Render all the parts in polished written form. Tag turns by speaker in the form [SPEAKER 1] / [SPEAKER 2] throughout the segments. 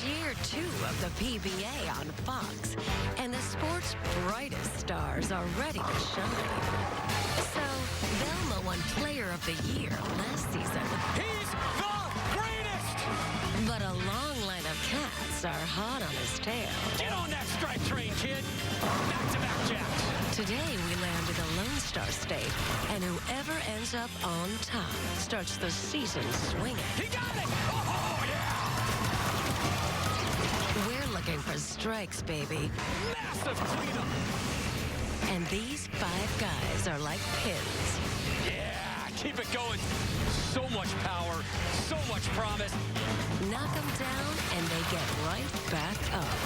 [SPEAKER 1] year 2 of the PBA on Fox, and the sport's brightest stars are ready to shine. So, Velma won Player of the Year last season.
[SPEAKER 2] He's the greatest!
[SPEAKER 1] But a long line of cats are hot on his tail.
[SPEAKER 2] Get on that strike train, kid! Back-to-back jacks.
[SPEAKER 1] Today, we land in the Lone Star State, and whoever ends up on top starts the season swinging.
[SPEAKER 2] He got it! Oh, yeah!
[SPEAKER 1] We're looking for strikes, baby.
[SPEAKER 2] Massive cleanup!
[SPEAKER 1] And these 5 guys are like pins.
[SPEAKER 2] Yeah, keep it going. So much power, so much promise.
[SPEAKER 1] Knock them down, and they get right back up.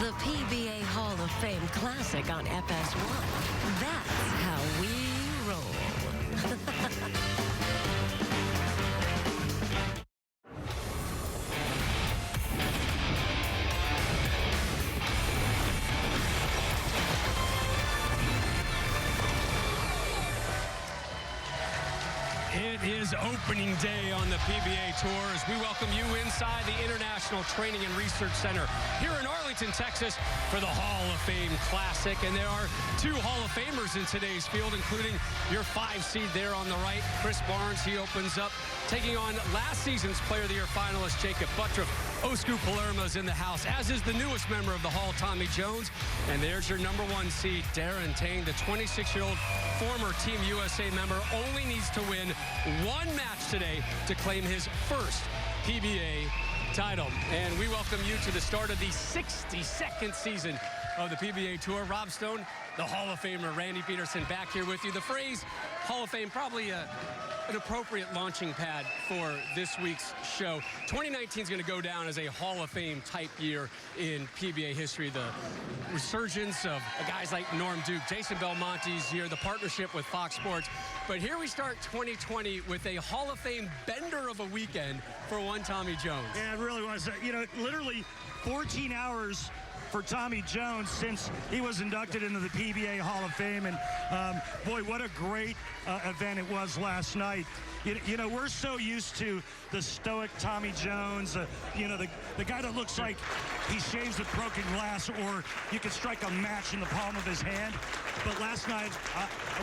[SPEAKER 1] The PBA Hall of Fame Classic on FS1. That's how we roll.
[SPEAKER 2] It is opening day on the PBA Tour as we welcome you inside the International Training and Research Center here in Arlington, Texas for the Hall of Fame Classic. And there are 2 Hall of Famers in today's field, including your 5 seed there on the right, Chris Barnes. He opens up, taking on last season's Player of the Year finalist, Jacob Buttriff. Oscar Palermo's in the house, as is the newest member of the Hall, Tommy Jones. And there's your number 1 seed, Darren Tang, the 26-year-old former Team USA member, only needs to win 1 match today to claim his first PBA title. And we welcome you to the start of the 62nd season of the PBA Tour. Rob Stone, the Hall of Famer, Randy Peterson back here with you. The phrase Hall of Fame, probably an appropriate launching pad for this week's show. 2019 is going to go down as a Hall of Fame type year in PBA history. The resurgence of guys like Norm Duke, Jason Belmonte's year, the partnership with Fox Sports. But here we start 2020 with a Hall of Fame bender of a weekend for one Tommy Jones.
[SPEAKER 3] Yeah, it really was. Literally 14 hours for Tommy Jones since he was inducted into the PBA Hall of Fame. And boy, what a great event it was last night. We're so used to the stoic Tommy Jones, the guy that looks like he shaves with broken glass, or you could strike a match in the palm of his hand. But last night,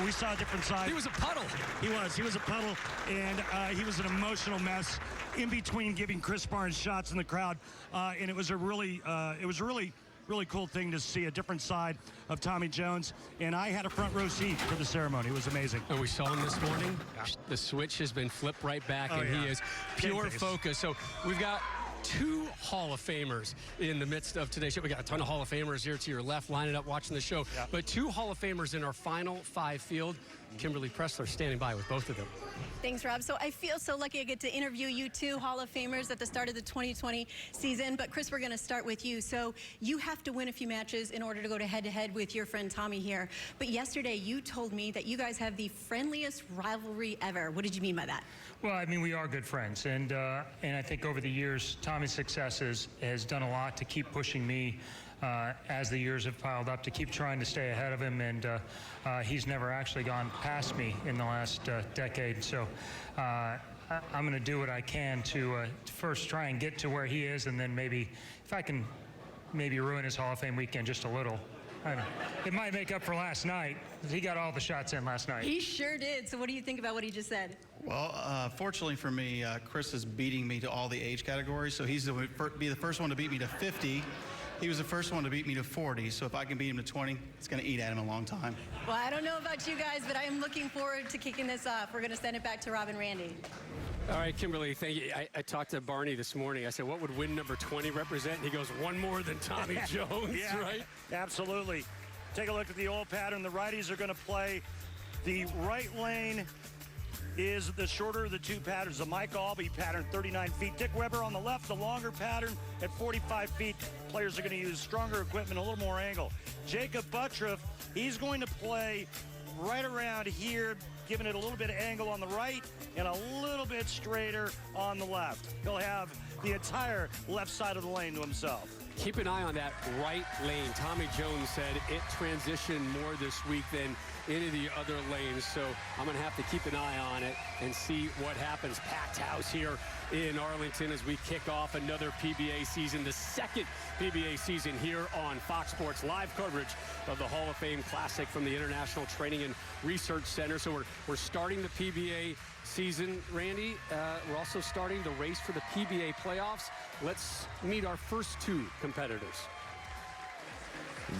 [SPEAKER 3] we saw a different side.
[SPEAKER 2] He was a puddle.
[SPEAKER 3] He was a puddle, and he was an emotional mess in between giving Chris Barnes shots in the crowd. And it was a really cool thing to see a different side of Tommy Jones, and I had a front row seat for the ceremony. It was amazing.
[SPEAKER 2] And we saw him this morning. The switch has been flipped right back, and he is pure focus. So we've got 2 Hall of Famers in the midst of today's show. We got a ton of Hall of Famers here to your left, lining up, watching the show. Yeah. But 2 Hall of Famers in our final 5 field. Kimberly Pressler standing by with both of them.
[SPEAKER 4] Thanks, Rob. So I feel so lucky I get to interview you 2 Hall of Famers at the start of the 2020 season. But Chris, we're going to start with you. So you have to win a few matches in order to go to head-to-head with your friend Tommy here. But yesterday you told me that you guys have the friendliest rivalry ever. What did you mean by that?
[SPEAKER 5] Well, I mean, we are good friends. And I think over the years, Tommy's success has done a lot to keep pushing me as the years have piled up, to keep trying to stay ahead of him, and he's never actually gone past me in the last decade. So I'm going to do what I can to first try and get to where he is, and then maybe, if I can maybe ruin his Hall of Fame weekend just a little. I don't know. It might make up for last night. He got all the shots in last night.
[SPEAKER 4] He sure did. So what do you think about what he just said?
[SPEAKER 6] Well, fortunately for me, Chris is beating me to all the age categories, so he's be the first one to beat me to 50. He was the first one to beat me to 40, so if I can beat him to 20, it's going to eat at him a long time.
[SPEAKER 4] Well, I don't know about you guys, but I am looking forward to kicking this off. We're going to send it back to Rob and Randy.
[SPEAKER 2] All right, Kimberly, thank you. I talked to Barney this morning. I said, what would win number 20 represent? And he goes, 1 more than Tommy Jones,
[SPEAKER 3] yeah,
[SPEAKER 2] right?
[SPEAKER 3] Absolutely. Take a look at the old pattern. The righties are going to play. The right lane is the shorter of the 2 patterns. The Mike Albee pattern, 39 feet. Dick Weber on the left, the longer pattern at 45 feet. Players are going to use stronger equipment, a little more angle. Jacob Buttriff, he's going to play right around here, giving it a little bit of angle on the right and a little bit straighter on the left. He'll have the entire left side of the lane to himself.
[SPEAKER 2] keep an eye on that right lane. Tommy Jones said it transitioned more this week than any of the other lanes, so I'm going to have to keep an eye on it and see what happens. Packed house here in Arlington as we kick off another PBA season, the second PBA season here on Fox Sports. Live coverage of the Hall of Fame Classic from the International Training and Research Center. So we're starting the PBA season, Randy. We're also starting the race for the PBA playoffs. Let's meet our first two competitors.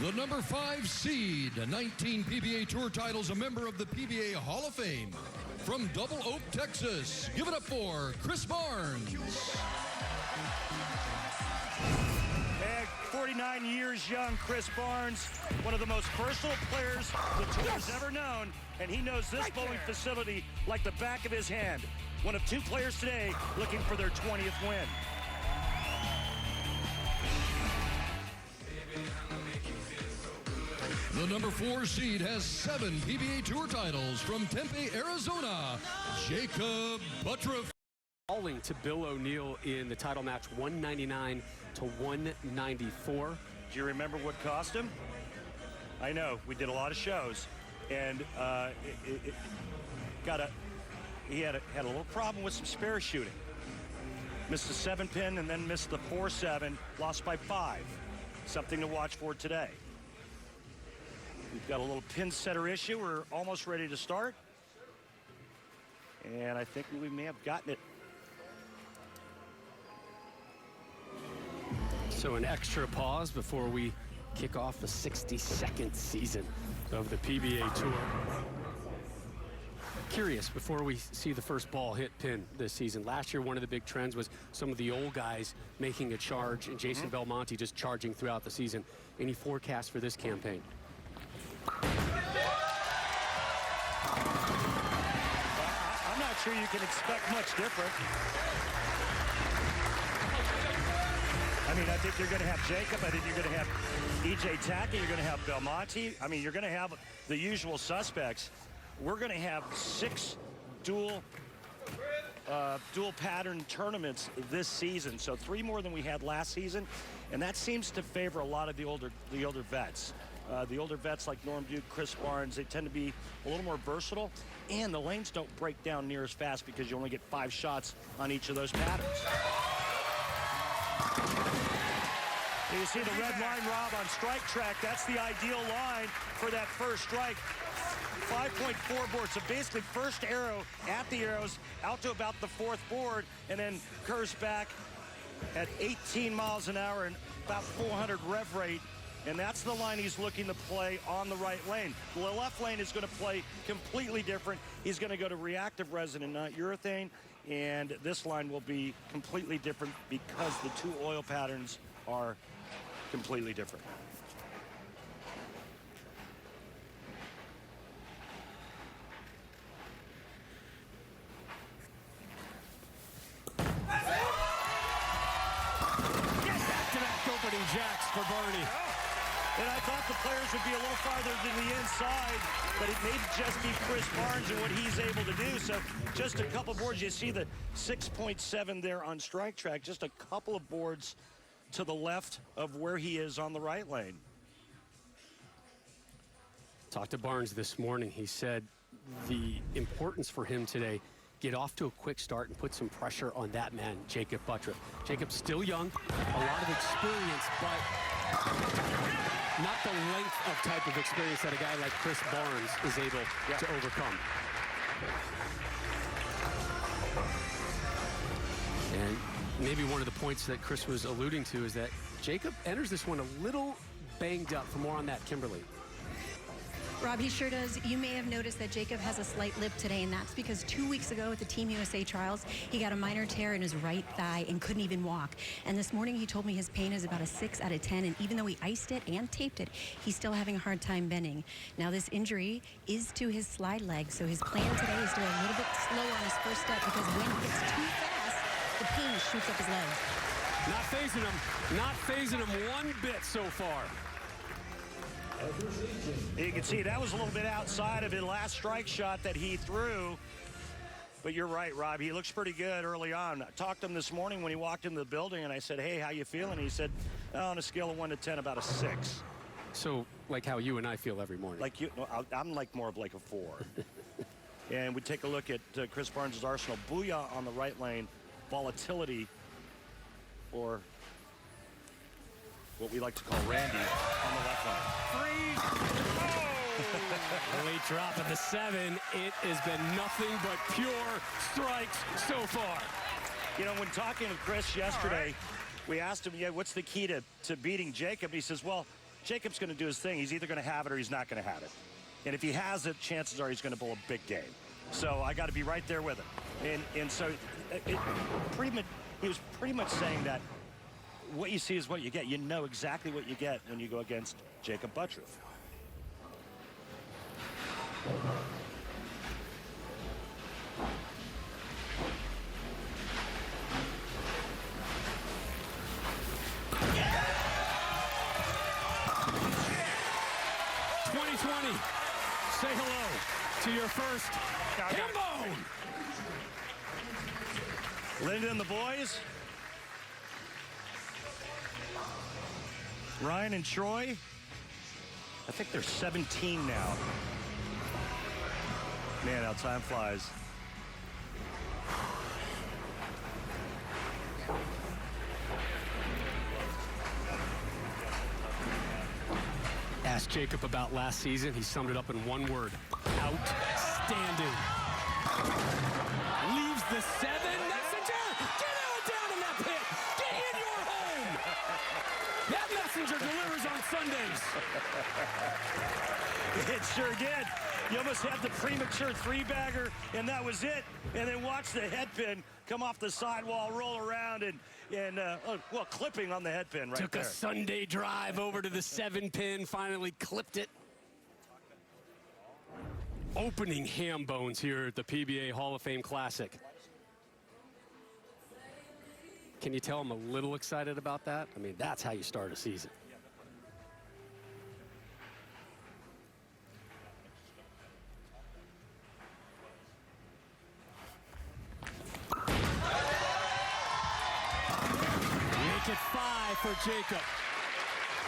[SPEAKER 7] The number 5 seed, 19 PBA Tour titles, a member of the PBA Hall of Fame. From Double Oak, Texas, give it up for Chris Barnes.
[SPEAKER 3] And 49 years young, Chris Barnes, one of the most versatile players the tour has ever known, and he knows this bowling facility like the back of his hand. One of 2 players today looking for their 20th win.
[SPEAKER 7] The number 4 seed has 7 PBA Tour titles from Tempe, Arizona, Jacob Buttriff.
[SPEAKER 2] Falling to Bill O'Neill in the title match, 199 to 194.
[SPEAKER 3] Do you remember what cost him? I know, we did a lot of shows, and he had a little problem with some spare shooting. Missed a 7-pin and then missed the 4-7, lost by 5. Something to watch for today. We've got a little pin setter issue. We're almost ready to start. And I think we may have gotten it.
[SPEAKER 2] So an extra pause before we kick off the 62nd season of the PBA Tour. Curious, before we see the first ball hit pin this season, last year one of the big trends was some of the old guys making a charge, and Jason Belmonte just charging throughout the season. Any forecast for this campaign?
[SPEAKER 3] I'm not sure you can expect much different. I mean, I think you're going to have Jacob. I think you're going to have E.J. Tackett. You're going to have Belmonte. I mean, you're going to have the usual suspects. We're going to have 6 dual pattern tournaments this season, so 3 more than we had last season, and that seems to favor a lot of the older vets. The older vets like Norm Duke, Chris Barnes, they tend to be a little more versatile, and the lanes don't break down near as fast because you only get 5 shots on each of those patterns. You see the red line, Rob, on strike track. That's the ideal line for that first strike. 5.4 board, so basically first arrow at the arrows out to about the 4th board, and then curves back at 18 miles an hour and about 400 rev rate. And that's the line he's looking to play on the right lane. The left lane is going to play completely different. He's going to go to reactive resin, not urethane. And this line will be completely different because the 2 oil patterns are completely different.
[SPEAKER 2] Back-to-back opening jacks for Barney.
[SPEAKER 3] And I thought the players would be a little farther to the inside, but it may just be Chris Barnes and what he's able to do. So just a couple boards. You see the 6.7 there on strike track, just a couple of boards to the left of where he is on the right lane.
[SPEAKER 2] Talked to Barnes this morning. He said the importance for him today, get off to a quick start and put some pressure on that man, Jacob Buttriff. Jacob's still young, a lot of experience, but not the length of type of experience that a guy like Chris Barnes is able to overcome. And maybe one of the points that Chris was alluding to is that Jacob enters this one a little banged up. For more on that, Kimberly.
[SPEAKER 4] Rob, he sure does. You may have noticed that Jacob has a slight lip today, and that's because 2 weeks ago at the Team USA trials, he got a minor tear in his right thigh and couldn't even walk. And this morning he told me his pain is about a 6 out of 10, and even though he iced it and taped it, he's still having a hard time bending. Now this injury is to his slide leg, so his plan today is to go a little bit slow on his first step, because when he gets too fast, the pain shoots up his leg.
[SPEAKER 2] Not phasing him one bit so far.
[SPEAKER 3] You can see that was a little bit outside of his last strike shot that he threw. But you're right, Rob. He looks pretty good early on. I talked to him this morning when he walked into the building, and I said, hey, how you feeling? He said, on a scale of 1 to 10, about a 6.
[SPEAKER 2] So, like how you and I feel every morning.
[SPEAKER 3] Like you, I'm like more of like a 4. And we take a look at Chris Barnes' arsenal. Booyah on the right lane, volatility, or what we like to call Randy on the left lane. 3. Oh!
[SPEAKER 2] Late drop at the 7. It has been nothing but pure strikes so far.
[SPEAKER 3] You know, when talking to Chris yesterday, we asked him, yeah, what's the key to beating Jacob? He says, well, Jacob's going to do his thing. He's either going to have it or he's not going to have it. And if he has it, chances are he's going to bowl a big game. So I got to be right there with him. And so he was pretty much saying that what you see is what you get. You know exactly what you get when you go against Jacob Buttriff.
[SPEAKER 2] Say hello to your first Hambone.
[SPEAKER 3] Linda and the boys. Ryan and Troy. I think they're 17 now. Man, how time flies.
[SPEAKER 2] Asked Jacob about last season. He summed it up in one word: outstanding. Leaves the 7. That's a down. Get out down in that pit. Get in your home. That messenger delivers on Sundays.
[SPEAKER 3] It sure did. You almost had the premature 3-bagger, and that was it. And then watch the head pin come off the sidewall, roll around, and clipping on the head pin right
[SPEAKER 2] Took
[SPEAKER 3] there.
[SPEAKER 2] a Sunday drive over to the 7-pin, finally clipped it. Opening ham bones here at the PBA Hall of Fame Classic. Can you tell I'm a little excited about that? I mean, that's how you start a season. Make it 5 for Jacob.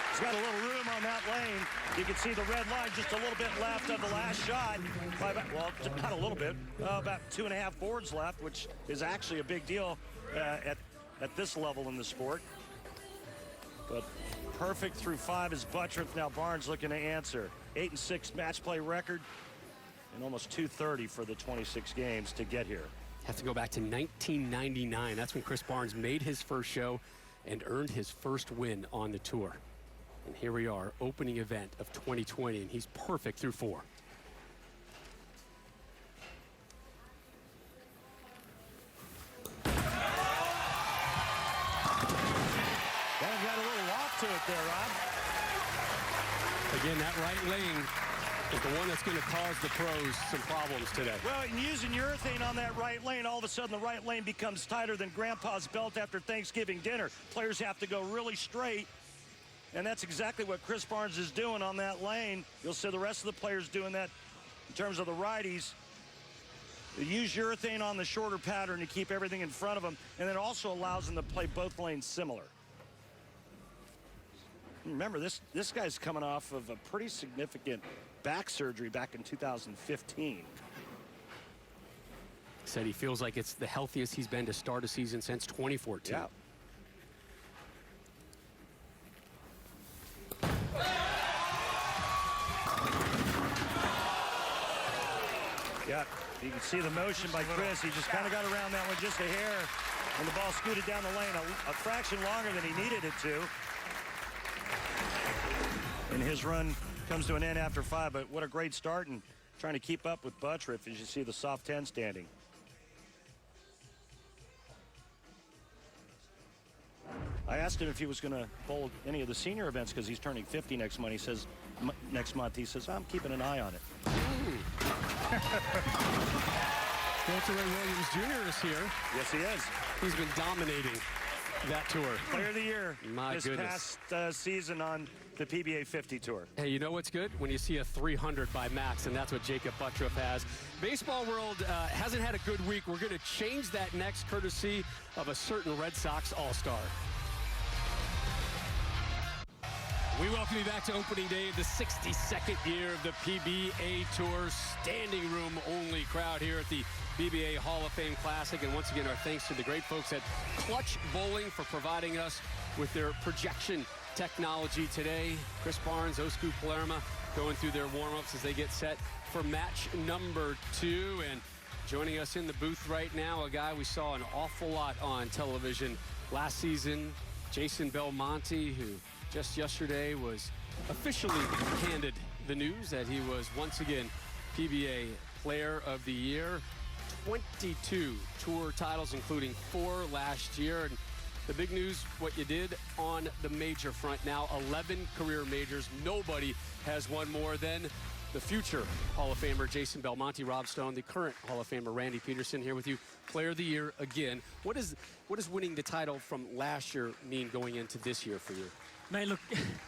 [SPEAKER 3] He's got a little room on that lane. You can see the red line just a little bit left of the last shot. Well, not a little bit. About 2.5 boards left, which is actually a big deal at this level in the sport. But perfect through 5 is Buttriff. Now Barnes looking to answer. 8-6 match play record and almost 230 for the 26 games to get here.
[SPEAKER 2] Have to go back to 1999. That's when Chris Barnes made his first show and earned his first win on the tour. And here we are, opening event of 2020, and he's perfect through 4.
[SPEAKER 3] That got a little off to it there, Rob.
[SPEAKER 2] Again, that right lane is the one that's going to cause the pros some problems today.
[SPEAKER 3] Well, and using urethane on that right lane, all of a sudden the right lane becomes tighter than Grandpa's belt after Thanksgiving dinner. Players have to go really straight, and that's exactly what Chris Barnes is doing on that lane. You'll see the rest of the players doing that in terms of the righties. They use urethane on the shorter pattern to keep everything in front of them, and it also allows them to play both lanes similar. Remember, this guy's coming off of a pretty significant back surgery back in 2015.
[SPEAKER 2] Said he feels like it's the healthiest he's been to start a season since 2014.
[SPEAKER 3] Yeah. Yeah, you can see the motion by Chris. He just kind of got around that one just a hair, and the ball scooted down the lane a fraction longer than he needed it to. And his run comes to an end after 5, but what a great start, and trying to keep up with Buttriff as you see the soft 10 standing. I asked him if he was going to bowl any of the senior events because he's turning 50 next month. He says, next month, he says, I'm keeping an eye on it.
[SPEAKER 2] Walter Ray Williams Jr. is here.
[SPEAKER 3] Yes, he is.
[SPEAKER 2] He's been dominating that tour.
[SPEAKER 3] Player of the year
[SPEAKER 2] My
[SPEAKER 3] this
[SPEAKER 2] goodness.
[SPEAKER 3] past season on the PBA 50 Tour.
[SPEAKER 2] Hey, you know what's good? When you see a 300 by Max, and that's what Jacob Buttroff has. Baseball world hasn't had a good week. We're going to change that next, courtesy of a certain Red Sox All-Star. We welcome you back to opening day of the 62nd year of the PBA Tour. Standing room only crowd here at the PBA Hall of Fame Classic. And once again, our thanks to the great folks at Clutch Bowling for providing us with their projection technology today. Chris Barnes, Osku Palermo going through their warm-ups as they get set for match number 2. And joining us in the booth right now, a guy we saw an awful lot on television last season, Jason Belmonte, who just yesterday was officially handed the news that he was once again PBA Player of the Year. 22 tour titles, including 4 last year. And the big news, what you did on the major front. Now 11 career majors. Nobody has won more than the future Hall of Famer Jason Belmonte. Rob Stone, the current Hall of Famer Randy Peterson, here with you. Player of the Year again. What does winning the title from last year mean going into this year for you?
[SPEAKER 8] Mate, look,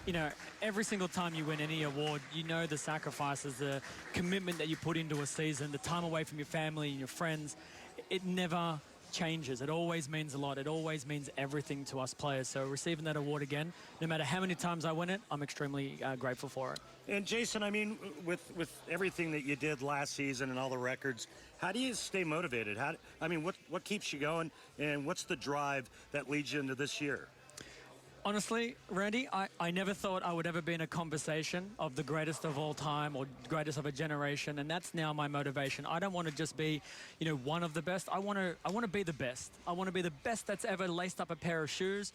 [SPEAKER 8] you know, every single time you win any award, you know the sacrifices, the commitment that you put into a season, the time away from your family and your friends. It never changes. It always means a lot. It always means everything to us players. So receiving that award again, no matter how many times I win it, I'm extremely grateful for it.
[SPEAKER 3] And Jason, I mean, with everything that you did last season and all the records, how do you stay motivated? What keeps you going, and what's the drive that leads you into this year?
[SPEAKER 8] Honestly, Randy, I never thought I would ever be in a conversation of the greatest of all time or greatest of a generation, and that's now my motivation. I don't want to just be, you know, one of the best. I want to be the best. I want to be the best that's ever laced up a pair of shoes.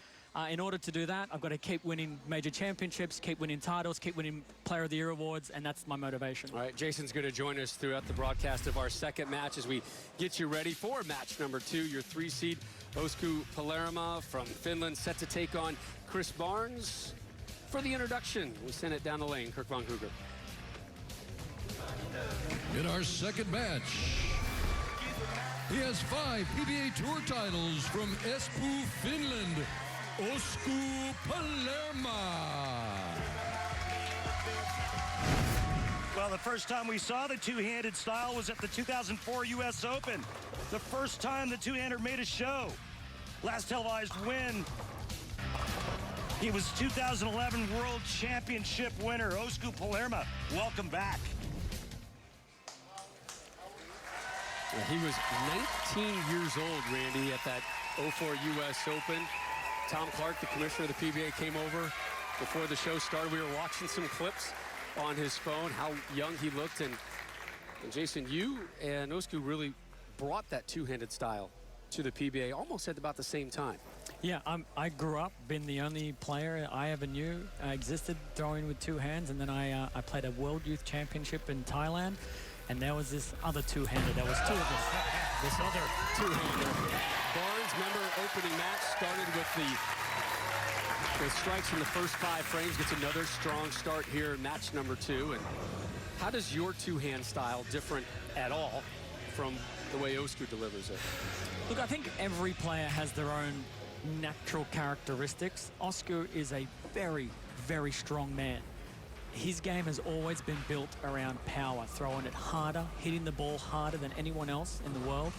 [SPEAKER 8] In order to do that, I've got to keep winning major championships, keep winning titles, keep winning Player of the Year awards, and that's my motivation.
[SPEAKER 2] All right, Jason's going to join us throughout the broadcast of our second match as we get you ready for match number 2, your 3-seed Osku Palermo from Finland, set to take on Chris Barnes. For the introduction, we send it down the lane, Kirk Von Kruger.
[SPEAKER 7] In our second match, he has 5 PBA Tour titles from Espoo, Finland, Osku Palermo.
[SPEAKER 3] Well, the first time we saw the two-handed style was at the 2004 U.S. Open. The first time the two-hander made a show. Last televised win, he was 2011 World Championship winner, Osku Palermo. Welcome back.
[SPEAKER 2] Yeah, he was 19 years old, Randy, at that 04 U.S. Open. Tom Clark, the commissioner of the PBA, came over before the show started. We were watching some clips on his phone, how young he looked. And Jason, you and Osku really brought that two-handed style to the PBA almost at about the same time.
[SPEAKER 8] Yeah, I grew up being the only player I ever knew existed throwing with 2 hands, and then I played a World Youth Championship in Thailand, and there was this other two-hander. There was 2 of us.
[SPEAKER 2] This other two-hander. Barnes, remember, opening match started with strikes in the first 5 frames, gets another strong start here in match number 2. And how does your two-hand style different at all from the way Osku delivers it?
[SPEAKER 8] Look, I think every player has their own natural characteristics. Osku is a very, very strong man. His game has always been built around power, throwing it harder, hitting the ball harder than anyone else in the world.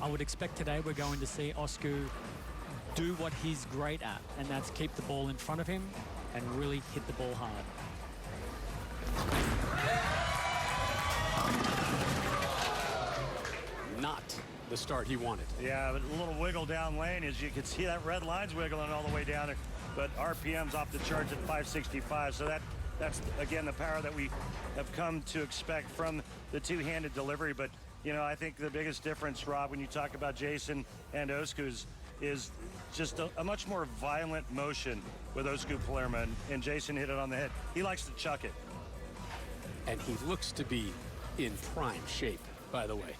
[SPEAKER 8] I would expect today we're going to see Osku do what he's great at, and that's keep the ball in front of him and really hit the ball hard.
[SPEAKER 2] Not the start he wanted.
[SPEAKER 3] Yeah, but a little wiggle down lane, as you can see that red line's wiggling all the way down there. But RPM's off the charts at 565, so that's again the power that we have come to expect from the two-handed delivery. But you know, I think the biggest difference, Rob, when you talk about Jason and Osku is just a much more violent motion with Osku Palermo, and Jason hit it on the head. He likes to chuck it.
[SPEAKER 2] And he looks to be in prime shape, by the way.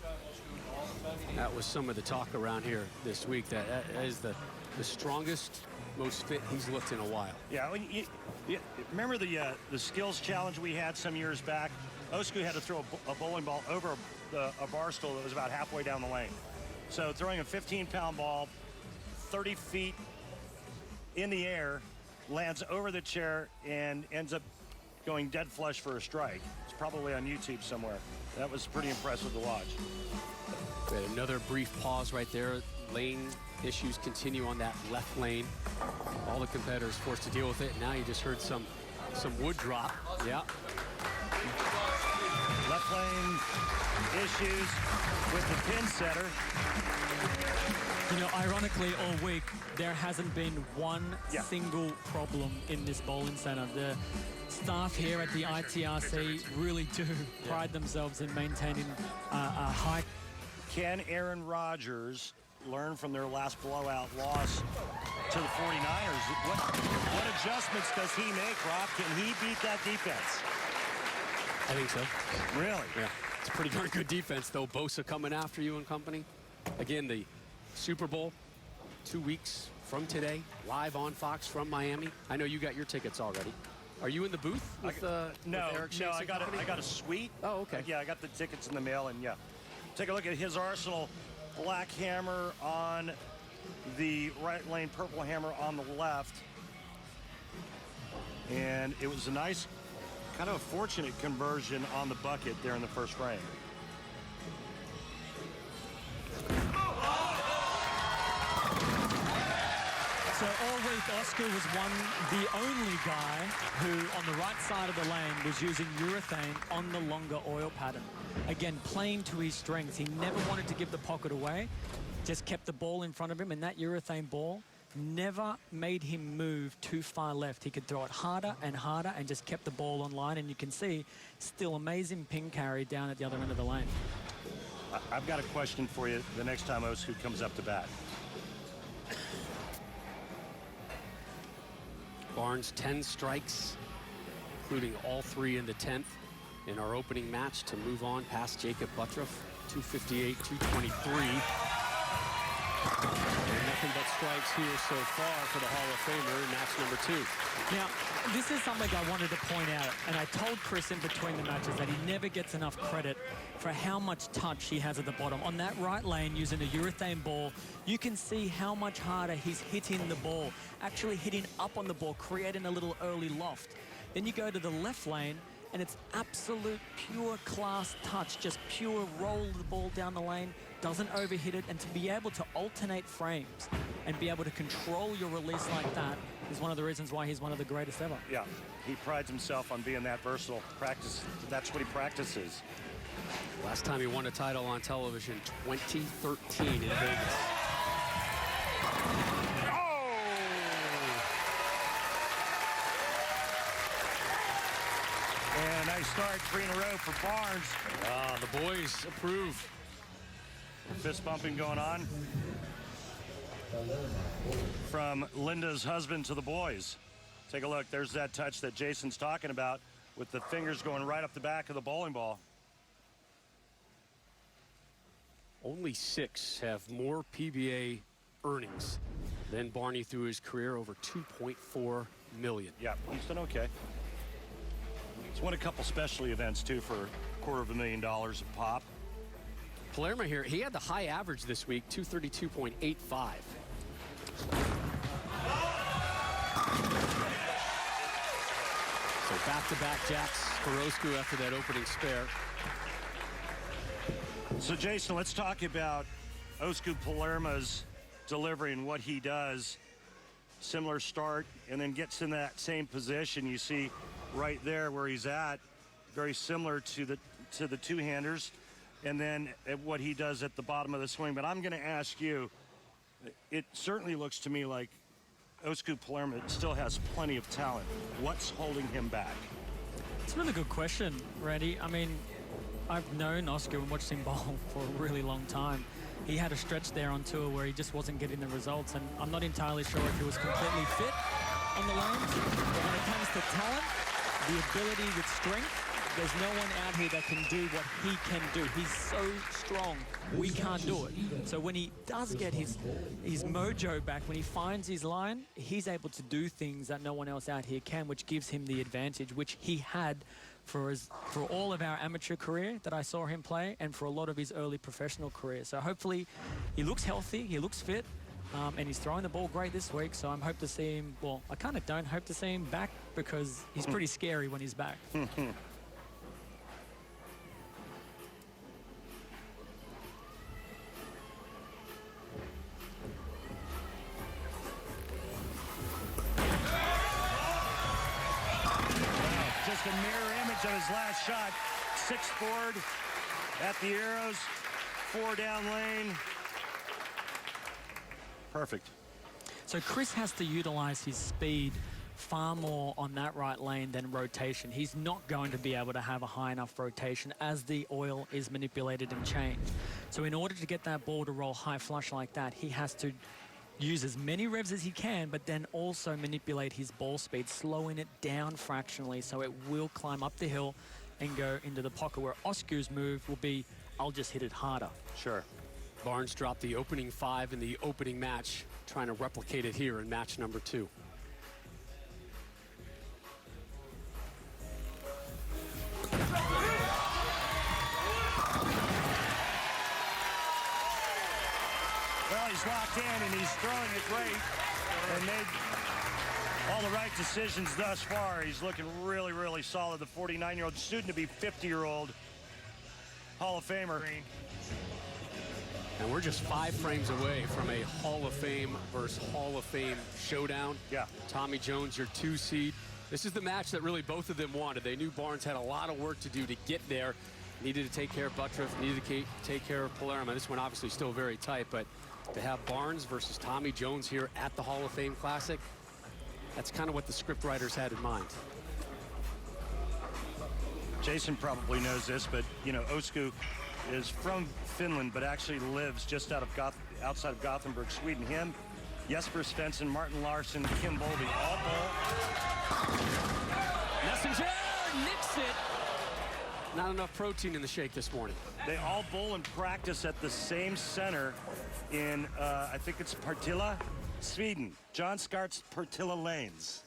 [SPEAKER 2] That was some of the talk around here this week. That is the strongest, most fit he's looked in a while.
[SPEAKER 3] Yeah, you remember the skills challenge we had some years back? Osku had to throw a bowling ball over a bar stool that was about halfway down the lane. So throwing a 15-pound ball 30 feet in the air, lands over the chair, and ends up going dead flush for a strike. It's probably on YouTube somewhere. That was pretty impressive to watch.
[SPEAKER 2] We had another brief pause right there. Lane issues continue on that left lane. All the competitors forced to deal with it. Now you just heard some wood drop. Yeah.
[SPEAKER 3] Left lane issues with the pin setter.
[SPEAKER 8] You know, ironically, all week, there hasn't been one single problem in this bowling center. The staff here at the ITRC really do pride themselves in maintaining a high...
[SPEAKER 3] Can Aaron Rodgers learn from their last blowout loss to the 49ers? What adjustments does he make, Rob? Can he beat that defense?
[SPEAKER 2] I think so.
[SPEAKER 3] Really?
[SPEAKER 2] Yeah. It's a pretty darn good defense, though. Bosa coming after you and company. Again, the Super Bowl, 2 weeks from today, live on Fox from Miami. I know you got your tickets already. Are you in the booth with,
[SPEAKER 3] no,
[SPEAKER 2] with Eric
[SPEAKER 3] no,
[SPEAKER 2] Chase
[SPEAKER 3] I got a suite.
[SPEAKER 2] Oh, okay.
[SPEAKER 3] Yeah, I got the tickets in the mail, and yeah. Take a look at his arsenal. Black hammer on the right lane, purple hammer on the left. And it was a nice, kind of a fortunate conversion on the bucket there in the first frame.
[SPEAKER 8] So all week, Oscar was the only guy who, on the right side of the lane, was using urethane on the longer oil pattern. Again, playing to his strengths. He never wanted to give the pocket away, just kept the ball in front of him, and that urethane ball never made him move too far left. He could throw it harder and harder and just kept the ball on line, and you can see still amazing pin carry down at the other end of the lane.
[SPEAKER 3] I've got a question for you the next time Osgood comes up to bat.
[SPEAKER 2] Barnes, 10 strikes, including all 3 in the 10th in our opening match to move on past Jacob Buttroff, 258, 223. And nothing but strikes here so far for the Hall of Famer in match number 2.
[SPEAKER 8] Now, this is something I wanted to point out, and I told Chris in between the matches that he never gets enough credit for how much touch he has at the bottom. On that right lane, using a urethane ball, you can see how much harder he's hitting the ball, actually hitting up on the ball, creating a little early loft. Then you go to the left lane, and it's absolute pure class touch, just pure roll the ball down the lane, doesn't overhit it, and to be able to alternate frames and be able to control your release like that is one of the reasons why he's one of the greatest ever.
[SPEAKER 3] Yeah, he prides himself on being that versatile. That's what he practices.
[SPEAKER 2] Last time he won a title on television, 2013 in Vegas.
[SPEAKER 3] And a nice start, 3 in a row for Barnes.
[SPEAKER 2] The boys approve.
[SPEAKER 3] Fist bumping going on from Linda's husband to the boys. Take a look. There's that touch that Jason's talking about with the fingers going right up the back of the bowling ball.
[SPEAKER 2] Only 6 have more PBA earnings than Barney through his career, over $2.4 million.
[SPEAKER 3] Yeah, he's done okay. He's won a couple specialty events, too, for $250,000 a pop.
[SPEAKER 2] Palermo here, he had the high average this week, 232.85. So back-to-back jacks for Osku after that opening spare.
[SPEAKER 3] So, Jason, let's talk about Osgood Palermo's delivery and what he does. Similar start, and then gets in that same position. You see right there where he's at, very similar to the two-handers, and then at what he does at the bottom of the swing. But I'm going to ask you, it certainly looks to me like Osgood Palermo still has plenty of talent. What's holding him back?
[SPEAKER 8] It's a really good question, Randy. I mean, I've known Oscar and watched him bowl for a really long time. He had a stretch there on tour where he just wasn't getting the results, and I'm not entirely sure if he was completely fit on the lanes. But when it comes to talent, the ability with strength, there's no one out here that can do what he can do. He's so strong, we can't do it. So when he does get his mojo back, when he finds his line, he's able to do things that no one else out here can, which gives him the advantage, which he had for all of our amateur career that I saw him play, and for a lot of his early professional career. So hopefully he looks healthy, he looks fit. and he's throwing the ball great this week, so I'm hope to see him. Well, I kind of don't hope to see him back because he's pretty scary when he's back.
[SPEAKER 3] Just a mirror image of his last shot. 6 forward at the arrows, 4 down lane. Perfect.
[SPEAKER 8] So Chris has to utilize his speed far more on that right lane than rotation. He's not going to be able to have a high enough rotation as the oil is manipulated and changed. So in order to get that ball to roll high flush like that, he has to use as many revs as he can, but then also manipulate his ball speed, slowing it down fractionally so it will climb up the hill and go into the pocket, where Osku's move will be, I'll just hit it harder.
[SPEAKER 3] Sure.
[SPEAKER 2] Barnes dropped the opening 5 in the opening match, trying to replicate it here in match number 2.
[SPEAKER 3] Well, he's locked in, and he's throwing it great and made all the right decisions thus far. He's looking really, really solid. The 49-year-old, soon to be 50-year-old Hall of Famer.
[SPEAKER 2] And we're just 5 frames away from a Hall of Fame versus Hall of Fame showdown.
[SPEAKER 3] Yeah.
[SPEAKER 2] Tommy Jones, your 2 seed. This is the match that really both of them wanted. They knew Barnes had a lot of work to do to get there. Needed to take care of Buttriff, needed to take care of Palermo. This one obviously still very tight, but to have Barnes versus Tommy Jones here at the Hall of Fame Classic, that's kind of what the script writers had in mind.
[SPEAKER 3] Jason probably knows this, but, you know, Osku is from Finland, but actually lives just outside of Gothenburg, Sweden. Him, Jesper Svensson, Martin Larsson, Kim Bolby, all ball.
[SPEAKER 2] Messenger nicks it. Not enough protein in the shake this morning.
[SPEAKER 3] They all bowl and practice at the same center in, I think it's Partille, Sweden. John Skart's Partille Lanes.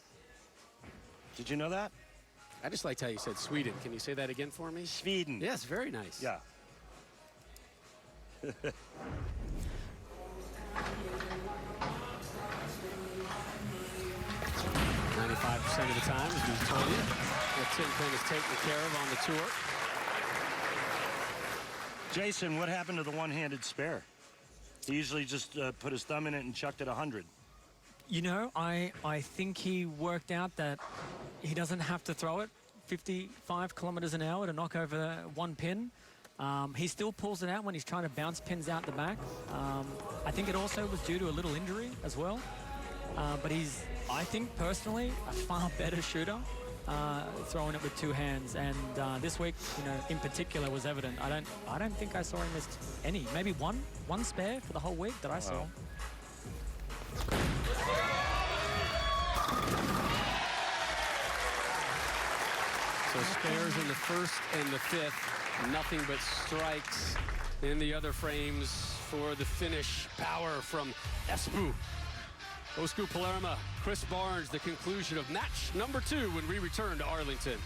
[SPEAKER 3] Did you know that?
[SPEAKER 2] I just liked how you said Sweden. Can you say that again for me?
[SPEAKER 3] Sweden.
[SPEAKER 2] Yes, very nice.
[SPEAKER 3] Yeah.
[SPEAKER 2] 95% of the time, as we told you, what Tim Penn is taken care of on the tour.
[SPEAKER 3] Jason, what happened to the one-handed spare? He usually just put his thumb in it and chucked it 100.
[SPEAKER 8] You know, I think he worked out that he doesn't have to throw it 55 kilometers an hour to knock over 1 pin. He still pulls it out when he's trying to bounce pins out the back. I think it also was due to a little injury as well. But he's, I think personally, a far better shooter, throwing it with 2 hands. And this week, you know, in particular, was evident. I don't think I saw him miss any. Maybe one spare for the whole week that I saw.
[SPEAKER 2] So spares in the 1st and the 5th, nothing but strikes in the other frames for the finish. Power from Espoo. Osku Palermo, Chris Barnes, the conclusion of match number 2 when we return to Arlington.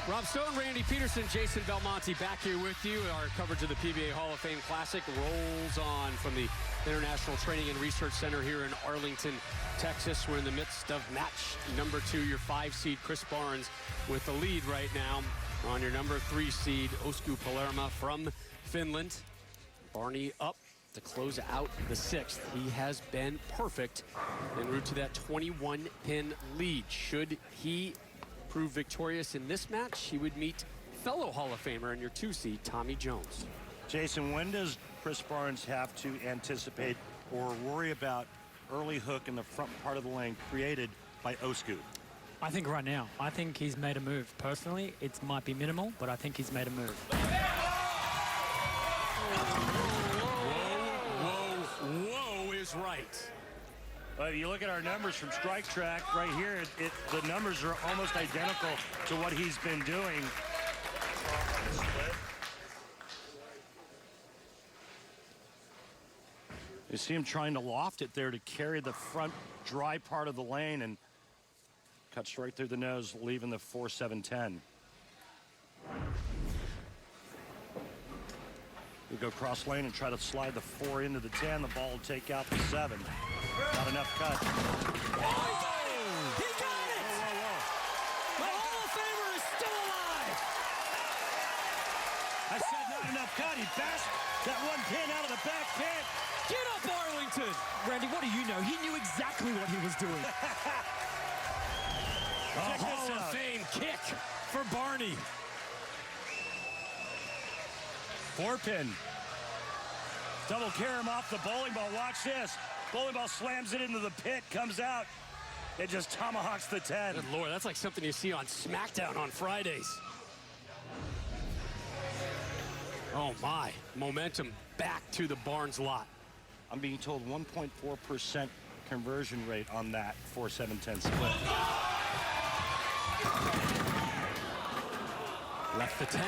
[SPEAKER 2] Rob Stone, Randy Peterson, Jason Belmonte back here with you. Our coverage of the PBA Hall of Fame Classic rolls on from the International Training and Research Center here in Arlington, Texas. We're in the midst of match number 2, your 5 seed Chris Barnes with the lead right now on your number 3 seed Osku Palermo from Finland. Barney up to close out the 6th. He has been perfect en route to that 21-pin lead. Should he prove victorious in this match, he would meet fellow Hall of Famer and your 2 seed Tommy Jones.
[SPEAKER 3] Jason, when does Chris Barnes have to anticipate or worry about early hook in the front part of the lane created by Osku?
[SPEAKER 8] I think right now. I think he's made a move. Personally, it might be minimal, but I think he's made a move.
[SPEAKER 2] Whoa is right.
[SPEAKER 3] Well, if you look at our numbers from Strike Track right here, the numbers are almost identical to what he's been doing. You see him trying to loft it there to carry the front dry part of the lane and cuts right through the nose, leaving the 4-7-10. You go cross lane and try to slide the 4 into the 10. The ball will take out the 7. Not enough cut.
[SPEAKER 8] Oh, he got it! He got it! The Hall of Famer is still alive!
[SPEAKER 3] I said not enough cut. He bashed that 1 pin out of the back pit.
[SPEAKER 8] Get up, Arlington! Randy, what do you know? He knew exactly what he was doing.
[SPEAKER 2] A Hall of Fame kick for Barney.
[SPEAKER 3] 4-pin. Double carry him off the bowling ball. Watch this. Bowling ball slams it into the pit, comes out. It just tomahawks the 10.
[SPEAKER 2] Good Lord, that's like something you see on SmackDown on Fridays. Oh my, momentum back to the Barnes lot.
[SPEAKER 3] I'm being told 1.4% conversion rate on that 4-7-10 split.
[SPEAKER 2] Left the 10.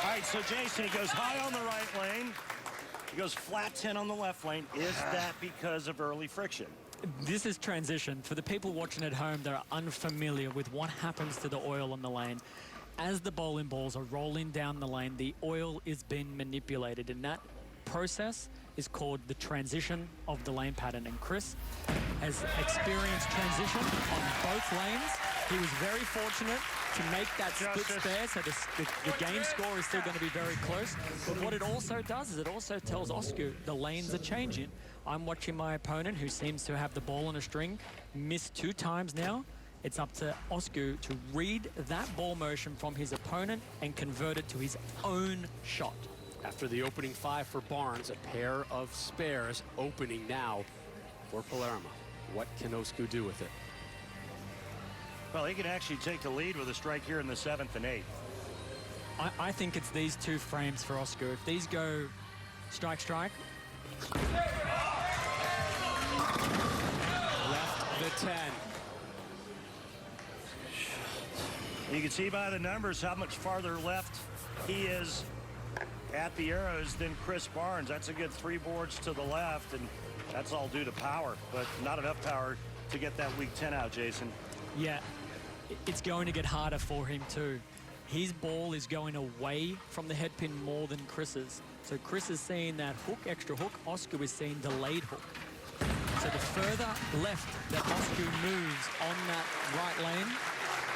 [SPEAKER 3] All right, so Jason, he goes high on the right lane. He goes flat 10 on the left lane. Is that because of early friction?
[SPEAKER 8] This is transition. For the people watching at home that are unfamiliar with what happens to the oil on the lane, as the bowling balls are rolling down the lane, the oil is being manipulated, and that process is called the transition of the lane pattern. And Chris has experienced transition on both lanes. He was very fortunate to make that split spare, so the game score is still going to be very close. But what it also does is it also tells Oscar the lanes are changing. I'm watching my opponent, who seems to have the ball on a string, miss 2 times now. It's up to Oscar to read that ball motion from his opponent and convert it to his own shot.
[SPEAKER 2] After the opening 5 for Barnes, a pair of spares opening now for Palermo. What can Oscar do with it?
[SPEAKER 3] Well, he can actually take the lead with a strike here in the 7th and 8th.
[SPEAKER 8] I think it's these 2 frames for Oscar. If these go strike, strike.
[SPEAKER 2] Left the 10.
[SPEAKER 3] You can see by the numbers how much farther left he is at the arrows than Chris Barnes. That's a good 3 boards to the left, and that's all due to power, but not enough power to get that weak 10 out, Jason.
[SPEAKER 8] Yeah, it's going to get harder for him too. His ball is going away from the head pin more than Chris's. So Chris is seeing that hook, extra hook. Oscar is seeing delayed hook. So the further left that Oscar moves on that right lane,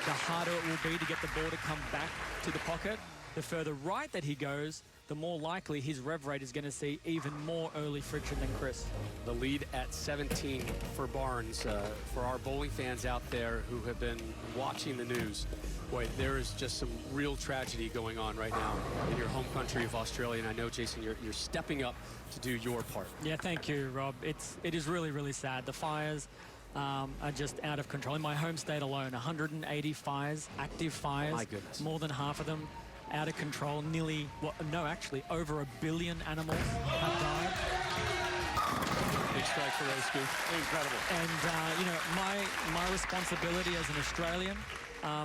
[SPEAKER 8] the harder it will be to get the ball to come back to the pocket. The further right that he goes, the more likely his rev rate is going to see even more early friction than Chris.
[SPEAKER 2] The lead at 17 for Barnes. For our bowling fans out there who have been watching the news, boy, there is just some real tragedy going on right now in your home country of Australia. And I know, Jason, you're stepping up to do your part.
[SPEAKER 8] Yeah, thank you, Rob. It is really, really sad. The fires are just out of control. In my home state alone, 180 fires, active fires.
[SPEAKER 2] My goodness.
[SPEAKER 8] More than half of them out of control. Nearly, well, no, actually, over 1 billion animals have died.
[SPEAKER 2] Big strike for Oscar.
[SPEAKER 3] Incredible.
[SPEAKER 8] And, you know, my responsibility as an Australian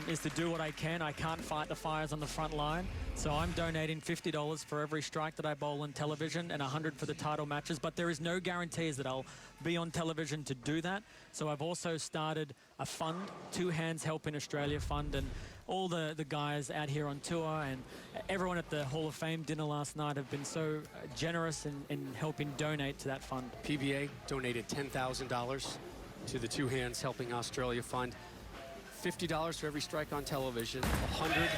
[SPEAKER 8] is to do what I can. I can't fight the fires on the front line. So I'm donating $50 for every strike that I bowl on television and $100 for the title matches. But there is no guarantees that I'll be on television to do that. So I've also started a fund, 2 Hands Helping Australia fund, and all the guys out here on tour and everyone at the Hall of Fame dinner last night have been so generous in helping donate to that fund.
[SPEAKER 2] PBA donated $10,000 to the 2 Hands Helping Australia Fund. $50 for every strike on television, $100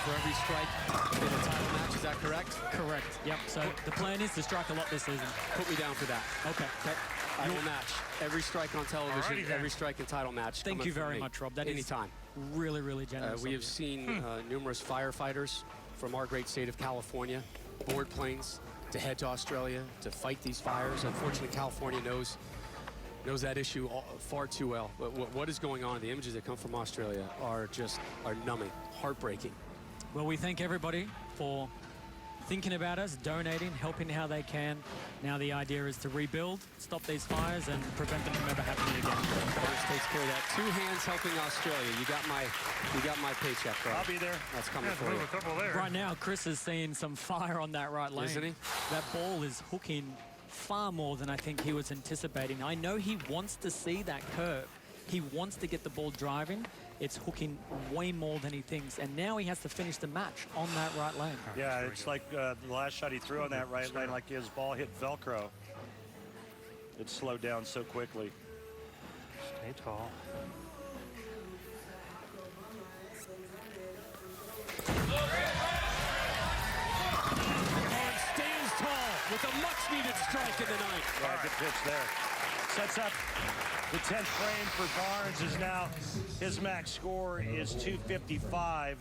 [SPEAKER 2] for every strike in a title match. Is that correct?
[SPEAKER 8] Correct. Yep. So the plan is to strike a lot this season.
[SPEAKER 2] Put me down for that.
[SPEAKER 8] Okay.
[SPEAKER 2] I will match every strike on television, every strike in title match.
[SPEAKER 8] Thank you very much, Rob. That
[SPEAKER 2] anytime.
[SPEAKER 8] Is really, really generous.
[SPEAKER 2] We have seen numerous firefighters from our great state of California board planes to head to Australia to fight these fires. Unfortunately, California knows that issue far too well. But what is going on? The images that come from Australia are numbing, heartbreaking.
[SPEAKER 8] Well, we thank everybody for thinking about us, donating, helping how they can. Now the idea is to rebuild, stop these fires, and prevent them from ever happening again.
[SPEAKER 2] Barnes takes care of that. 2 Hands Helping Australia. You got my paycheck, bro.
[SPEAKER 3] I'll be there.
[SPEAKER 2] That's coming for you.
[SPEAKER 3] A couple there.
[SPEAKER 8] Right now, Chris is seeing some fire on that right lane.
[SPEAKER 2] Isn't he?
[SPEAKER 8] That ball is hooking far more than I think he was anticipating. I know he wants to see that curve. He wants to get the ball driving. It's hooking way more than he thinks. And now he has to finish the match on that right lane.
[SPEAKER 3] Yeah, it's like the last shot he threw on that right lane, like his ball hit Velcro. It slowed down so quickly.
[SPEAKER 9] Stay tall.
[SPEAKER 2] And stays tall with a much-needed strike in the ninth.
[SPEAKER 3] Yeah, good pitch there. Sets up the 10th frame for Barnes. Is now his max score is 255.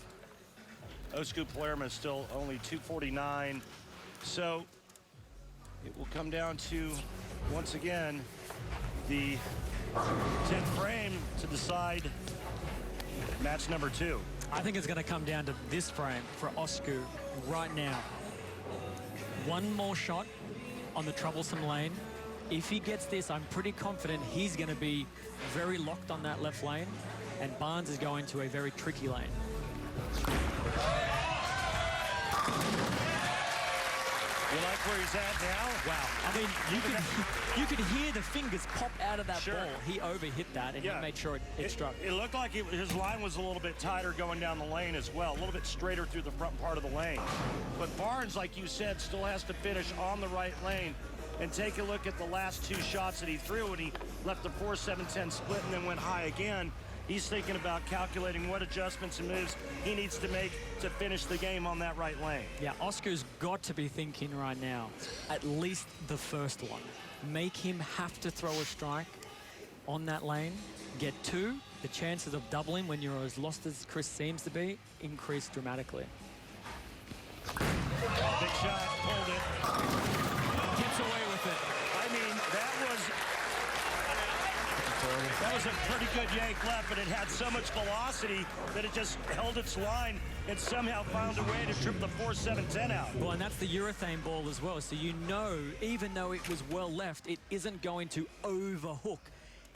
[SPEAKER 3] Oscar Palermo is still only 249. So it will come down to, once again, the 10th frame to decide match number 2.
[SPEAKER 8] I think it's going to come down to this frame for Oscar right now. One more shot on the troublesome lane. If he gets this, I'm pretty confident he's going to be very locked on that left lane, and Barnes is going to a very tricky lane.
[SPEAKER 3] You like where he's at now?
[SPEAKER 8] Wow. I mean, you could hear the fingers pop out of that ball. He overhit that, and he made sure it struck.
[SPEAKER 3] It looked like his line was a little bit tighter going down the lane as well, a little bit straighter through the front part of the lane. But Barnes, like you said, still has to finish on the right lane. And take a look at the last 2 shots that he threw when he left the 4-7-10 split and then went high again. He's thinking about calculating what adjustments and moves he needs to make to finish the game on that right lane.
[SPEAKER 8] Yeah, Oscar's got to be thinking right now, at least the first one. Make him have to throw a strike on that lane. Get 2. The chances of doubling when you're as lost as Chris seems to be increase dramatically.
[SPEAKER 3] Big shot, pulled it.
[SPEAKER 8] Gets away with it.
[SPEAKER 3] I mean, that was a pretty good yank left, but it had so much velocity that it just held its line and somehow found a way to trip the 4-7-10 out.
[SPEAKER 8] Well, and that's the urethane ball as well. So you know, even though it was well left, it isn't going to overhook.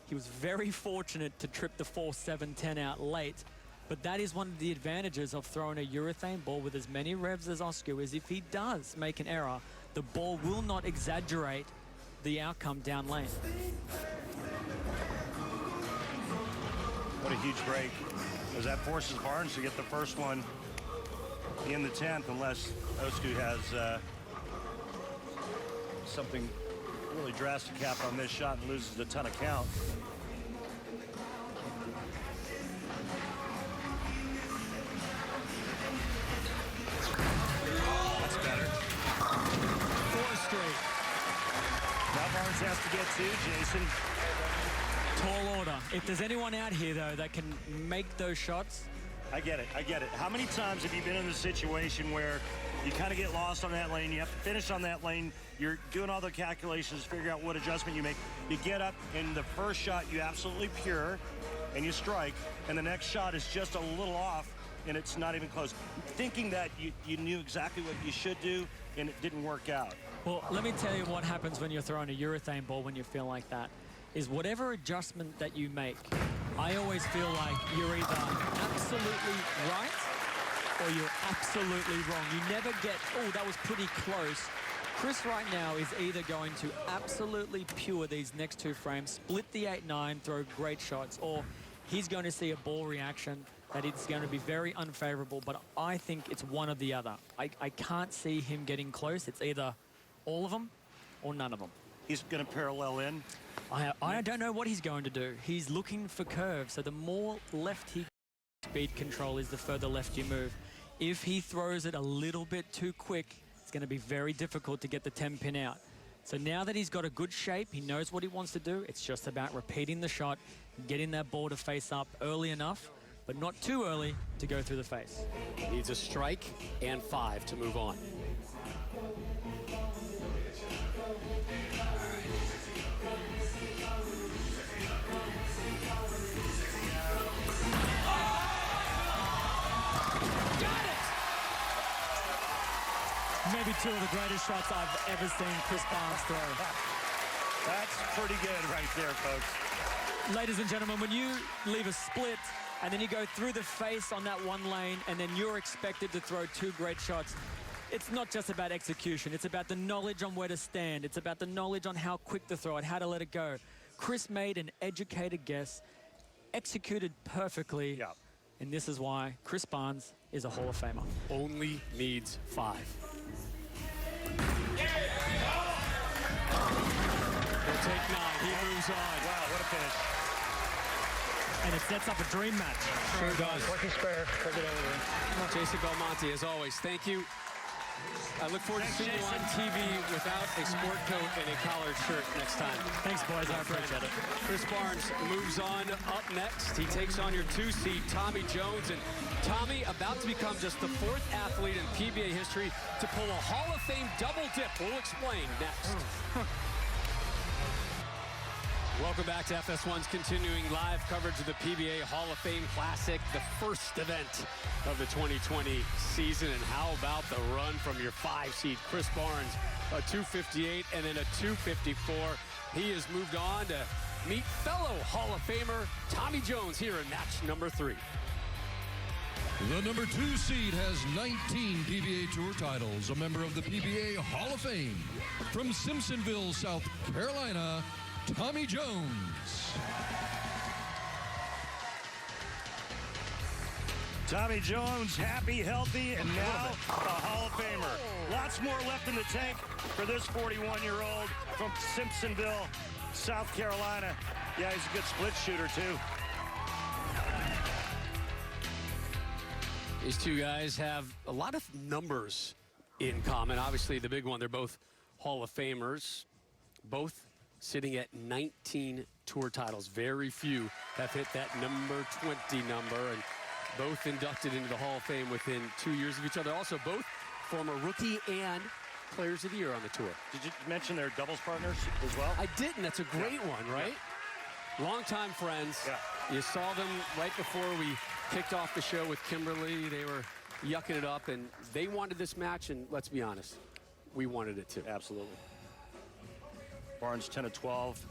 [SPEAKER 8] He was very fortunate to trip the 4-7-10 out late. But that is one of the advantages of throwing a urethane ball with as many revs as Oscar is if he does make an error, the ball will not exaggerate the outcome down lane.
[SPEAKER 3] What a huge break, as that forces Barnes to get the first one in the 10th, unless Oscar has something really drastic happen on this shot and loses a ton of count. That's better.
[SPEAKER 8] 4 straight.
[SPEAKER 3] Now Barnes has to get 2, Jason.
[SPEAKER 8] Tall order. If there's anyone out here, though, that can make those shots.
[SPEAKER 3] I get it. How many times have you been in a situation where you kind of get lost on that lane, you have to finish on that lane, you're doing all the calculations, figure out what adjustment you make, you get up, and the first shot you absolutely pure, and you strike, and the next shot is just a little off, and it's not even close. Thinking that you knew exactly what you should do, and it didn't work out.
[SPEAKER 8] Well, let me tell you what happens when you're throwing a urethane ball when you feel like that. Is whatever adjustment that you make, I always feel like you're either absolutely right or you're absolutely wrong. You never get, oh, that was pretty close. Chris right now is either going to absolutely pure these next 2 frames, split the 8-9, throw great shots, or he's going to see a ball reaction that is going to be very unfavorable, but I think it's one or the other. I can't see him getting close. It's either all of them or none of them.
[SPEAKER 3] He's going to parallel in.
[SPEAKER 8] I don't know what he's going to do. He's looking for curves, so the more left he speed control is, the further left you move. If he throws it a little bit too quick, it's going to be very difficult to get the 10-pin out. So now that he's got a good shape, he knows what he wants to do. It's just about repeating the shot, getting that ball to face up early enough, but not too early to go through the face.
[SPEAKER 2] Needs a strike and 5 to move on.
[SPEAKER 8] Maybe 2 of the greatest shots I've ever seen Chris Barnes throw.
[SPEAKER 3] That's pretty good right there, folks.
[SPEAKER 8] Ladies and gentlemen, when you leave a split and then you go through the face on that one lane and then you're expected to throw 2 great shots, it's not just about execution. It's about the knowledge on where to stand. It's about the knowledge on how quick to throw it, how to let it go. Chris made an educated guess, executed perfectly.
[SPEAKER 9] Yeah.
[SPEAKER 8] And this is why Chris Barnes is a Hall of Famer.
[SPEAKER 2] Only needs 5. He'll take 9. He moves on.
[SPEAKER 9] Wow, what a finish.
[SPEAKER 8] And it sets up a dream match.
[SPEAKER 2] Sure does.
[SPEAKER 9] Lucky spare. Take it over.
[SPEAKER 2] Jason Belmonte, as always, thank you. I look forward to seeing you on TV without a sport coat and a collared shirt next time.
[SPEAKER 8] Thanks, boys. I appreciate it.
[SPEAKER 2] Chris Barnes moves on up next. He takes on your 2 seed, Tommy Jones. And Tommy about to become just the 4th athlete in PBA history to pull a Hall of Fame double dip. We'll explain next. Welcome back to FS1's continuing live coverage of the PBA Hall of Fame Classic, the first event of the 2020 season. And how about the run from your 5 seed, Chris Barnes, a 258 and then a 254. He has moved on to meet fellow Hall of Famer Tommy Jones here in match number 3.
[SPEAKER 7] The number 2 seed has 19 PBA Tour titles, a member of the PBA Hall of Fame. From Simpsonville, South Carolina, Tommy Jones.
[SPEAKER 3] Tommy Jones, happy, healthy, and now a Hall of Famer. Lots more left in the tank for this 41-year-old from Simpsonville, South Carolina. Yeah, he's a good split shooter, too.
[SPEAKER 2] These two guys have a lot of numbers in common. Obviously, the big one, they're both Hall of Famers, both sitting at 19 tour titles. Very few have hit that number 20 number, and both inducted into the Hall of Fame within 2 years of each other. Also, both former rookie and players of the year on the tour.
[SPEAKER 3] Did you mention they're doubles partners as well?
[SPEAKER 2] I didn't. That's a great one, right? Yeah. Longtime friends.
[SPEAKER 3] Yeah.
[SPEAKER 2] You saw them right before we kicked off the show with Kimberly. They were yucking it up, and they wanted this match, and let's be honest, we wanted it too.
[SPEAKER 3] Absolutely. Barnes 10 of 12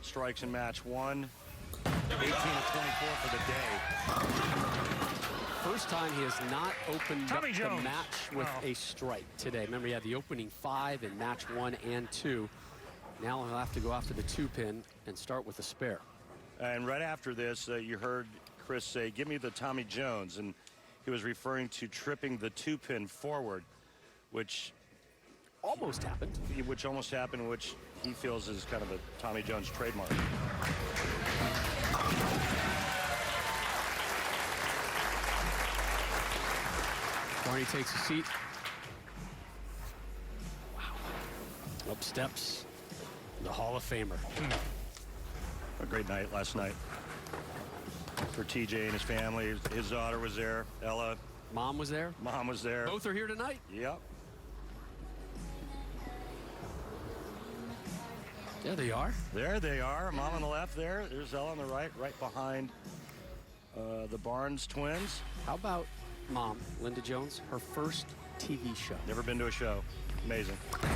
[SPEAKER 3] strikes in match 1, 18 of 24 for the day.
[SPEAKER 2] First time he has not opened
[SPEAKER 9] Tommy
[SPEAKER 2] up
[SPEAKER 9] Jones.
[SPEAKER 2] the match with a strike today. Remember, he had the opening 5 in match 1 and 2. Now he'll have to go after the 2-pin and start with a spare.
[SPEAKER 3] And right after this, you heard Chris say, "Give me the Tommy Jones," and he was referring to tripping the 2-pin forward, which
[SPEAKER 2] almost happened.
[SPEAKER 3] Which he feels is kind of a Tommy Jones trademark.
[SPEAKER 2] Barney takes a seat. Wow. Up steps the Hall of Famer.
[SPEAKER 3] A great night last night for TJ and his family. His daughter was there, Ella.
[SPEAKER 2] Mom was there?
[SPEAKER 3] Mom was there.
[SPEAKER 2] Both are here tonight?
[SPEAKER 3] Yep.
[SPEAKER 2] There they are.
[SPEAKER 3] There they are. Mom on the left there. There's Ella on the right, right behind the Barnes twins.
[SPEAKER 2] How about Mom, Linda Jones, her first TV show?
[SPEAKER 3] Never been to a show. Amazing.
[SPEAKER 2] A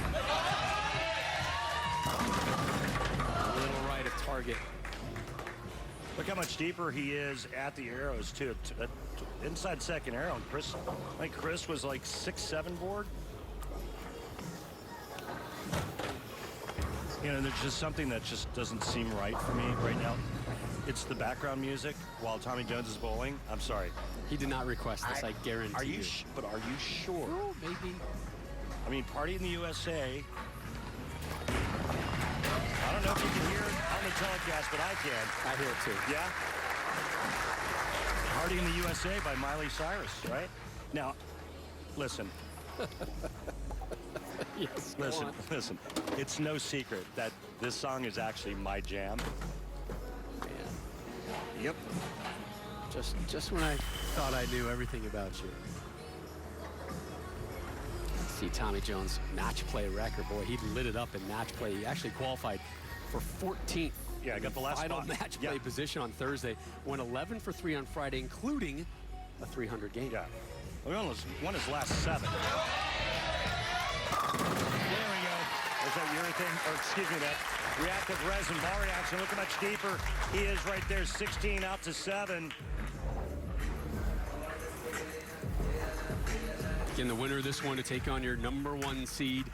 [SPEAKER 2] little right of target.
[SPEAKER 3] Look how much deeper he is at the arrows, too. Inside second arrow. Chris, I think Chris was like 6'7" board. You know, there's just something that just doesn't seem right for me right now. It's the background music while Tommy Jones is bowling. I'm sorry.
[SPEAKER 2] He did not request this, I guarantee
[SPEAKER 3] Are you.
[SPEAKER 2] you.
[SPEAKER 3] But are you sure?
[SPEAKER 2] Oh, maybe.
[SPEAKER 3] I mean, Party in the USA. I don't know if you can hear it on the telecast, but I can.
[SPEAKER 2] I hear it too.
[SPEAKER 3] Yeah? Party in the USA by Miley Cyrus, right? Now, listen.
[SPEAKER 2] Yes,
[SPEAKER 3] Listen. It's no secret that this song is actually my jam.
[SPEAKER 2] Man.
[SPEAKER 3] Yep.
[SPEAKER 2] Just when I thought I knew everything about you. See Tommy Jones match play record. Boy, he lit it up in match play. He actually qualified for 14th.
[SPEAKER 3] Yeah, I got the last
[SPEAKER 2] final
[SPEAKER 3] spot.
[SPEAKER 2] match play position on Thursday. Went 11 for 3 on Friday, including a 300 game.
[SPEAKER 3] Yeah. We won his last 7. There we go. Is that urethane, or excuse me, that reactive resin ball reaction? Look how much deeper he is right there. 16 out to 7.
[SPEAKER 2] Again, the winner of this one to take on your number 1 seed,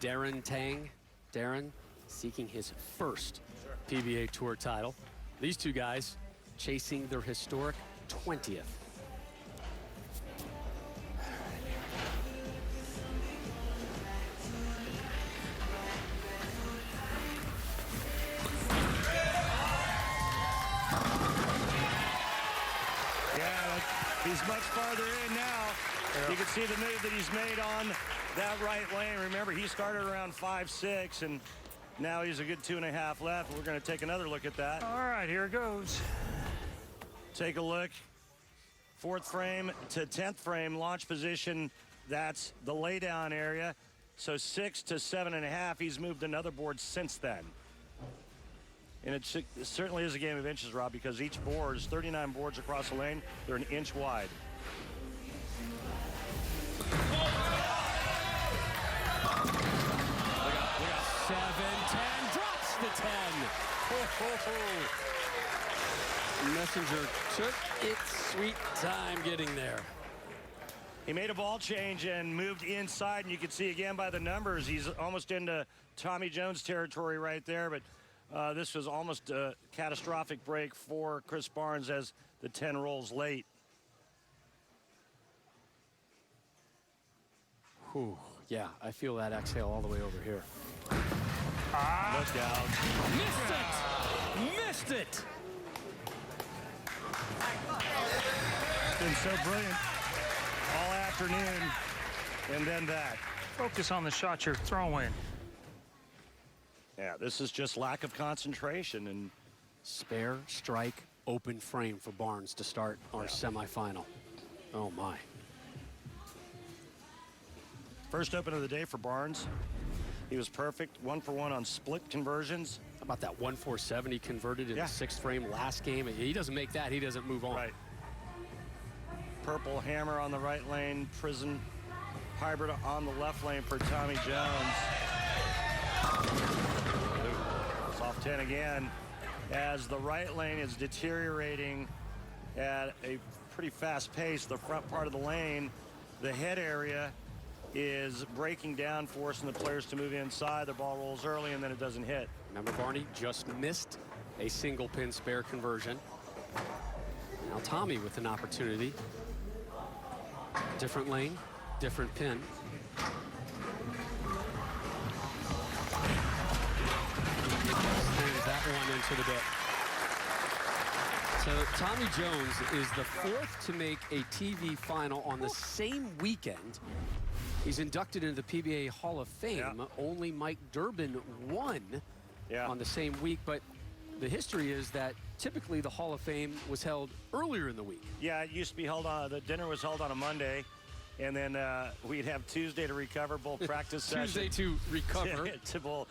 [SPEAKER 2] Darren Tang. Darren seeking his first PBA Tour title. These two guys
[SPEAKER 10] chasing their historic 20th.
[SPEAKER 3] He's much farther in now. Yeah. You can see the move that he's made on that right lane. Remember, he started around 5-6, and now he's a good 2.5 left. We're going to take another look at that.
[SPEAKER 9] All right, here it goes.
[SPEAKER 3] Take a look. 4th frame to 10th frame, launch position. That's the laydown area. So 6 to 7.5. He's moved another board since then. And it certainly is a game of inches, Rob, because each board is 39 boards across the lane. They're an inch wide.
[SPEAKER 2] Look out. 7-10, drops the 10. Messenger took its sweet time getting there.
[SPEAKER 3] He made a ball change and moved inside, and you can see again by the numbers, he's almost into Tommy Jones territory right there, but this was almost a catastrophic break for Chris Barnes as the 10 rolls late.
[SPEAKER 10] Whew. Yeah, I feel that exhale all the way over here.
[SPEAKER 3] Look out.
[SPEAKER 2] Missed it!
[SPEAKER 3] Been so brilliant all afternoon, and then that.
[SPEAKER 9] Focus on the shot you're throwing.
[SPEAKER 3] Yeah, this is just lack of concentration. And
[SPEAKER 10] Spare, strike, open frame for Barnes to start our semifinal. Oh, my.
[SPEAKER 3] First open of the day for Barnes. He was perfect, 1 for 1 on split conversions.
[SPEAKER 10] How about that 1-4-7 he converted in the 6th frame last game? He doesn't make that, he doesn't move on.
[SPEAKER 3] Right. Purple hammer on the right lane, prison hybrid on the left lane for Tommy Jones. Soft 10 again as the right lane is deteriorating at a pretty fast pace. The front part of the lane, the head area is breaking down, forcing the players to move inside. The ball rolls early and then it doesn't hit.
[SPEAKER 10] Remember, Barney just missed a single pin spare conversion. Now Tommy with an opportunity. Different lane, different pin. That one into the bit. So Tommy Jones is the 4th to make a TV final on the same weekend. He's inducted into the PBA Hall of Fame.
[SPEAKER 3] Yeah.
[SPEAKER 10] Only Mike Durbin won on the same week, but the history is that typically the Hall of Fame was held earlier in the week.
[SPEAKER 3] Yeah, it used to be held on, the dinner was held on a Monday, and then we'd have Tuesday to recover, bowl practice session.
[SPEAKER 10] Tuesday to recover.
[SPEAKER 3] to bowl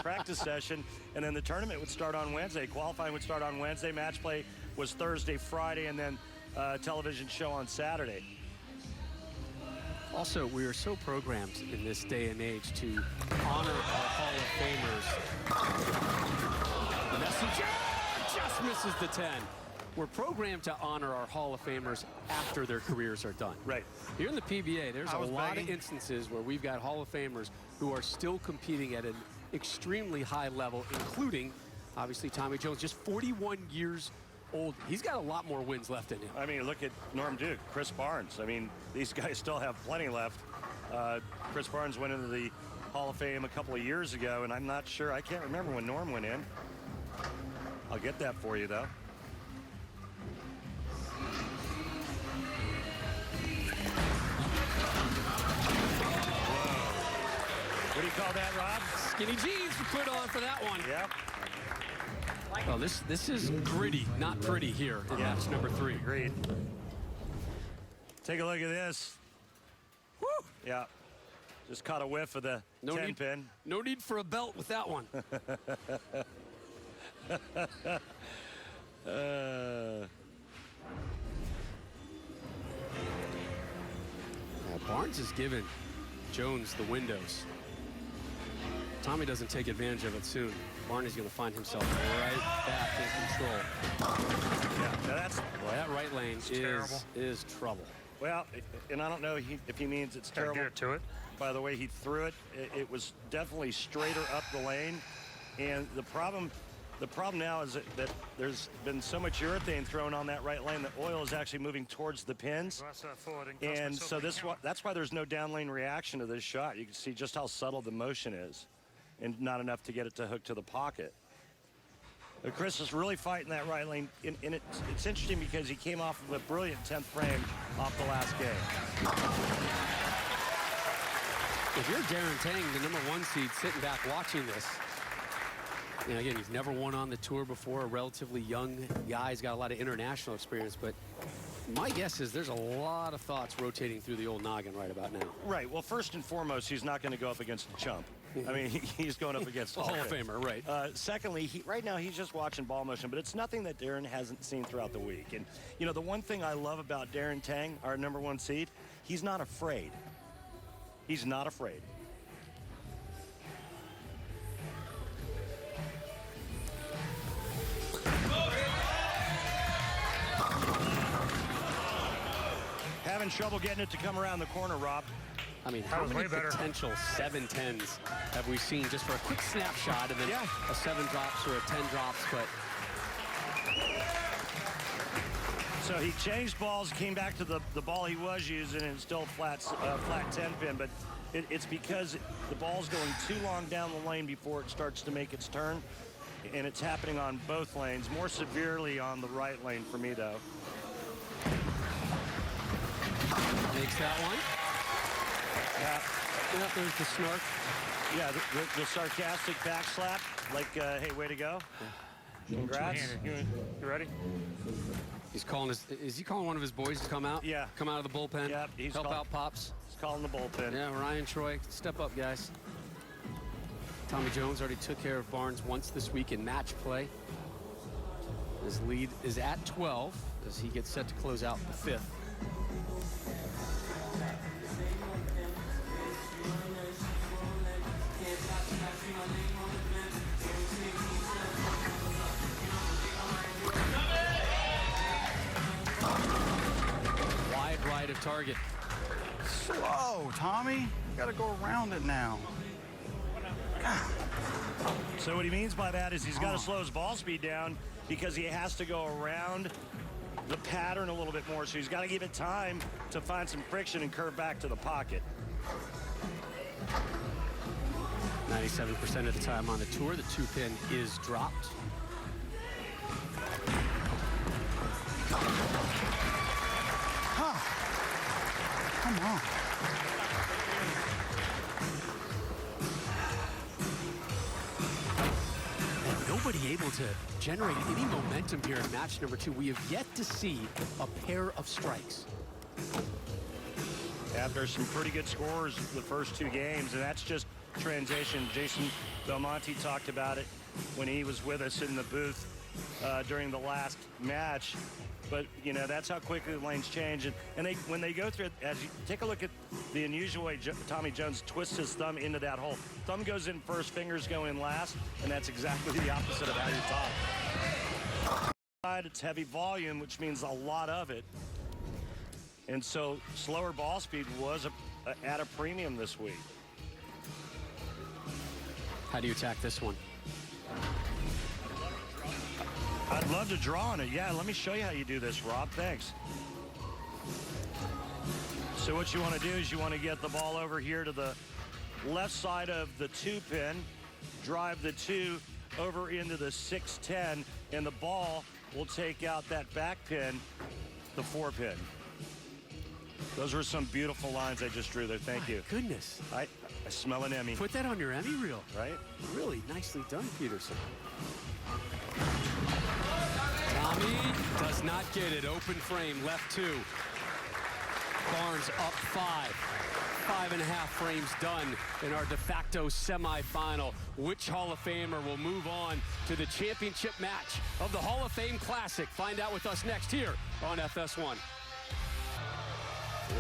[SPEAKER 3] practice session, and then the tournament would start on Wednesday. Qualifying would start on Wednesday. Match play was Thursday, Friday, and then television show on Saturday.
[SPEAKER 10] Also, we are so programmed in this day and age to honor our Hall of Famers. The messenger just misses the 10. We're programmed to honor our Hall of Famers after their careers are done.
[SPEAKER 3] Right.
[SPEAKER 10] Here in the PBA, there's a lot of instances where we've got Hall of Famers who are still competing at an extremely high level, including, obviously, Tommy Jones, just 41 years old. He's got a lot more wins left in him.
[SPEAKER 3] I mean, look at Norm Duke, Chris Barnes. I mean, these guys still have plenty left. Chris Barnes went into the Hall of Fame a couple of years ago, and I'm not sure. I can't remember when Norm went in. I'll get that for you, though. What do you call that, Rob?
[SPEAKER 10] Skinny jeans were put on for that one.
[SPEAKER 3] Yep.
[SPEAKER 10] Well, this is gritty, not pretty here in match number 3.
[SPEAKER 3] Agreed. Take a look at this. Woo! Yeah. Just caught a whiff of the 10 pin.
[SPEAKER 10] No need for a belt with that one. Barnes is giving Jones the windows. Tommy doesn't take advantage of it soon. Barney's going to find himself right back in control.
[SPEAKER 3] Yeah, now that's...
[SPEAKER 10] Well, that right lane is trouble.
[SPEAKER 3] Well, and I don't know if he means it's terrible.
[SPEAKER 9] Get to it.
[SPEAKER 3] By the way he threw it, it was definitely straighter up the lane. And the problem The problem now is that there's been so much urethane thrown on that right lane that oil is actually moving towards the pins. And so that's why there's no down lane reaction to this shot. You can see just how subtle the motion is and not enough to get it to hook to the pocket. But Chris is really fighting that right lane, and it's interesting because he came off of a brilliant 10th frame off the last game.
[SPEAKER 10] If you're Darren Tang, the #1 seed, sitting back watching this, and again, he's never won on the tour before, a relatively young guy. He's got a lot of international experience, but my guess is there's a lot of thoughts rotating through the old noggin right about now.
[SPEAKER 3] Right. Well, first and foremost, he's not going to go up against a chump. I mean, he's going up against
[SPEAKER 10] a Hall of Famer, right.
[SPEAKER 3] Secondly, right now he's just watching ball motion, but it's nothing that Darren hasn't seen throughout the week. And, you know, the one thing I love about Darren Tang, our #1 seed, he's not afraid. He's not afraid. Having trouble getting it to come around the corner, Rob.
[SPEAKER 10] I mean, how many potential 7-10s have we seen just for a quick snapshot and then a 7 drops or a 10 drops, but...
[SPEAKER 3] So he changed balls, came back to the ball he was using, and still flat 10 pin, but it's because the ball's going too long down the lane before it starts to make its turn, and it's happening on both lanes, more severely on the right lane for me, though.
[SPEAKER 10] Makes that one. Yeah, there's the snark.
[SPEAKER 3] Yeah, the sarcastic back slap, like, hey, way to go. Congrats.
[SPEAKER 9] You ready?
[SPEAKER 10] He's calling is he calling one of his boys to come out?
[SPEAKER 3] Yeah.
[SPEAKER 10] Come out of the bullpen?
[SPEAKER 3] Yeah.
[SPEAKER 10] Help out Pops?
[SPEAKER 3] He's calling the bullpen.
[SPEAKER 10] Yeah, Ryan, Troy, step up, guys. Tommy Jones already took care of Barnes once this week in match play. His lead is at 12 as he gets set to close out the 5th. Wide right of target.
[SPEAKER 6] Slow, Tommy. You gotta go around it now.
[SPEAKER 3] So what he means by that is he's got to slow his ball speed down because he has to go around the pattern a little bit more. So he's got to give it time to find some friction and curve back to the pocket.
[SPEAKER 10] 97% of the time on the tour, the 2-pin is dropped.
[SPEAKER 6] Come on.
[SPEAKER 10] And nobody able to generate any momentum here in match number 2. We have yet to see a pair of strikes.
[SPEAKER 3] After some pretty good scores the first 2 games, and that's just transition. Jason Belmonte talked about it when he was with us in the booth during the last match. But, you know, that's how quickly the lanes change. And when they go through it, as you take a look at the unusual way Tommy Jones twists his thumb into that hole. Thumb goes in first, fingers go in last, and that's exactly the opposite of how you talk. It's heavy volume, which means a lot of it. And so slower ball speed was at a premium this week.
[SPEAKER 10] How do you attack this one?
[SPEAKER 3] I'd love to draw on it. Yeah, let me show you how you do this, Rob. Thanks. So what you want to do is you want to get the ball over here to the left side of the 2-pin, drive the 2 over into the 6-10, and the ball will take out that back pin, the 4-pin. Those were some beautiful lines I just drew there. Thank you.
[SPEAKER 10] Goodness.
[SPEAKER 3] I smell an Emmy.
[SPEAKER 10] Put that on your Emmy reel.
[SPEAKER 3] Right?
[SPEAKER 10] Really nicely done, Peterson. Tommy does not get it. Open frame, left 2. Barnes up 5. 5.5 frames done in our de facto semifinal. Which Hall of Famer will move on to the championship match of the Hall of Fame Classic? Find out with us next here on FS1.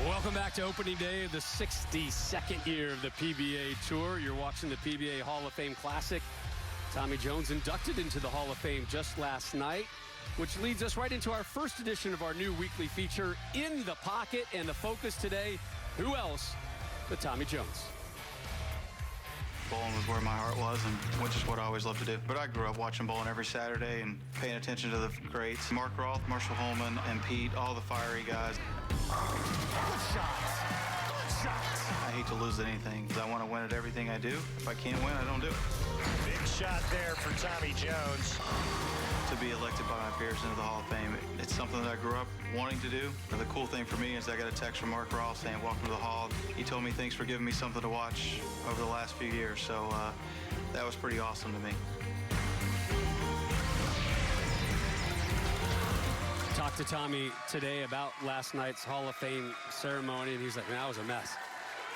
[SPEAKER 10] Welcome back to opening day of the 62nd year of the PBA Tour. You're watching the PBA Hall of Fame Classic. Tommy Jones inducted into the Hall of Fame just last night, which leads us right into our first edition of our new weekly feature, In the Pocket. And the focus today, who else but Tommy Jones?
[SPEAKER 6] bowling was where my heart was, and which is what I always loved to do. But I grew up watching bowling every Saturday and paying attention to the greats. Mark Roth, Marshall Holman, and Pete, all the fiery guys.
[SPEAKER 11] Good shots. Good shots.
[SPEAKER 6] I hate to lose at anything. I want to win at everything I do. If I can't win, I don't do it.
[SPEAKER 3] Big shot there for Tommy Jones.
[SPEAKER 6] To be elected by my peers into the Hall of Fame, it's something that I grew up wanting to do. The cool thing for me is I got a text from Mark Ross saying, welcome to the Hall. He told me thanks for giving me something to watch over the last few years. So that was pretty awesome to me.
[SPEAKER 10] Talked to Tommy today about last night's Hall of Fame ceremony, and he's like, man, that was a mess.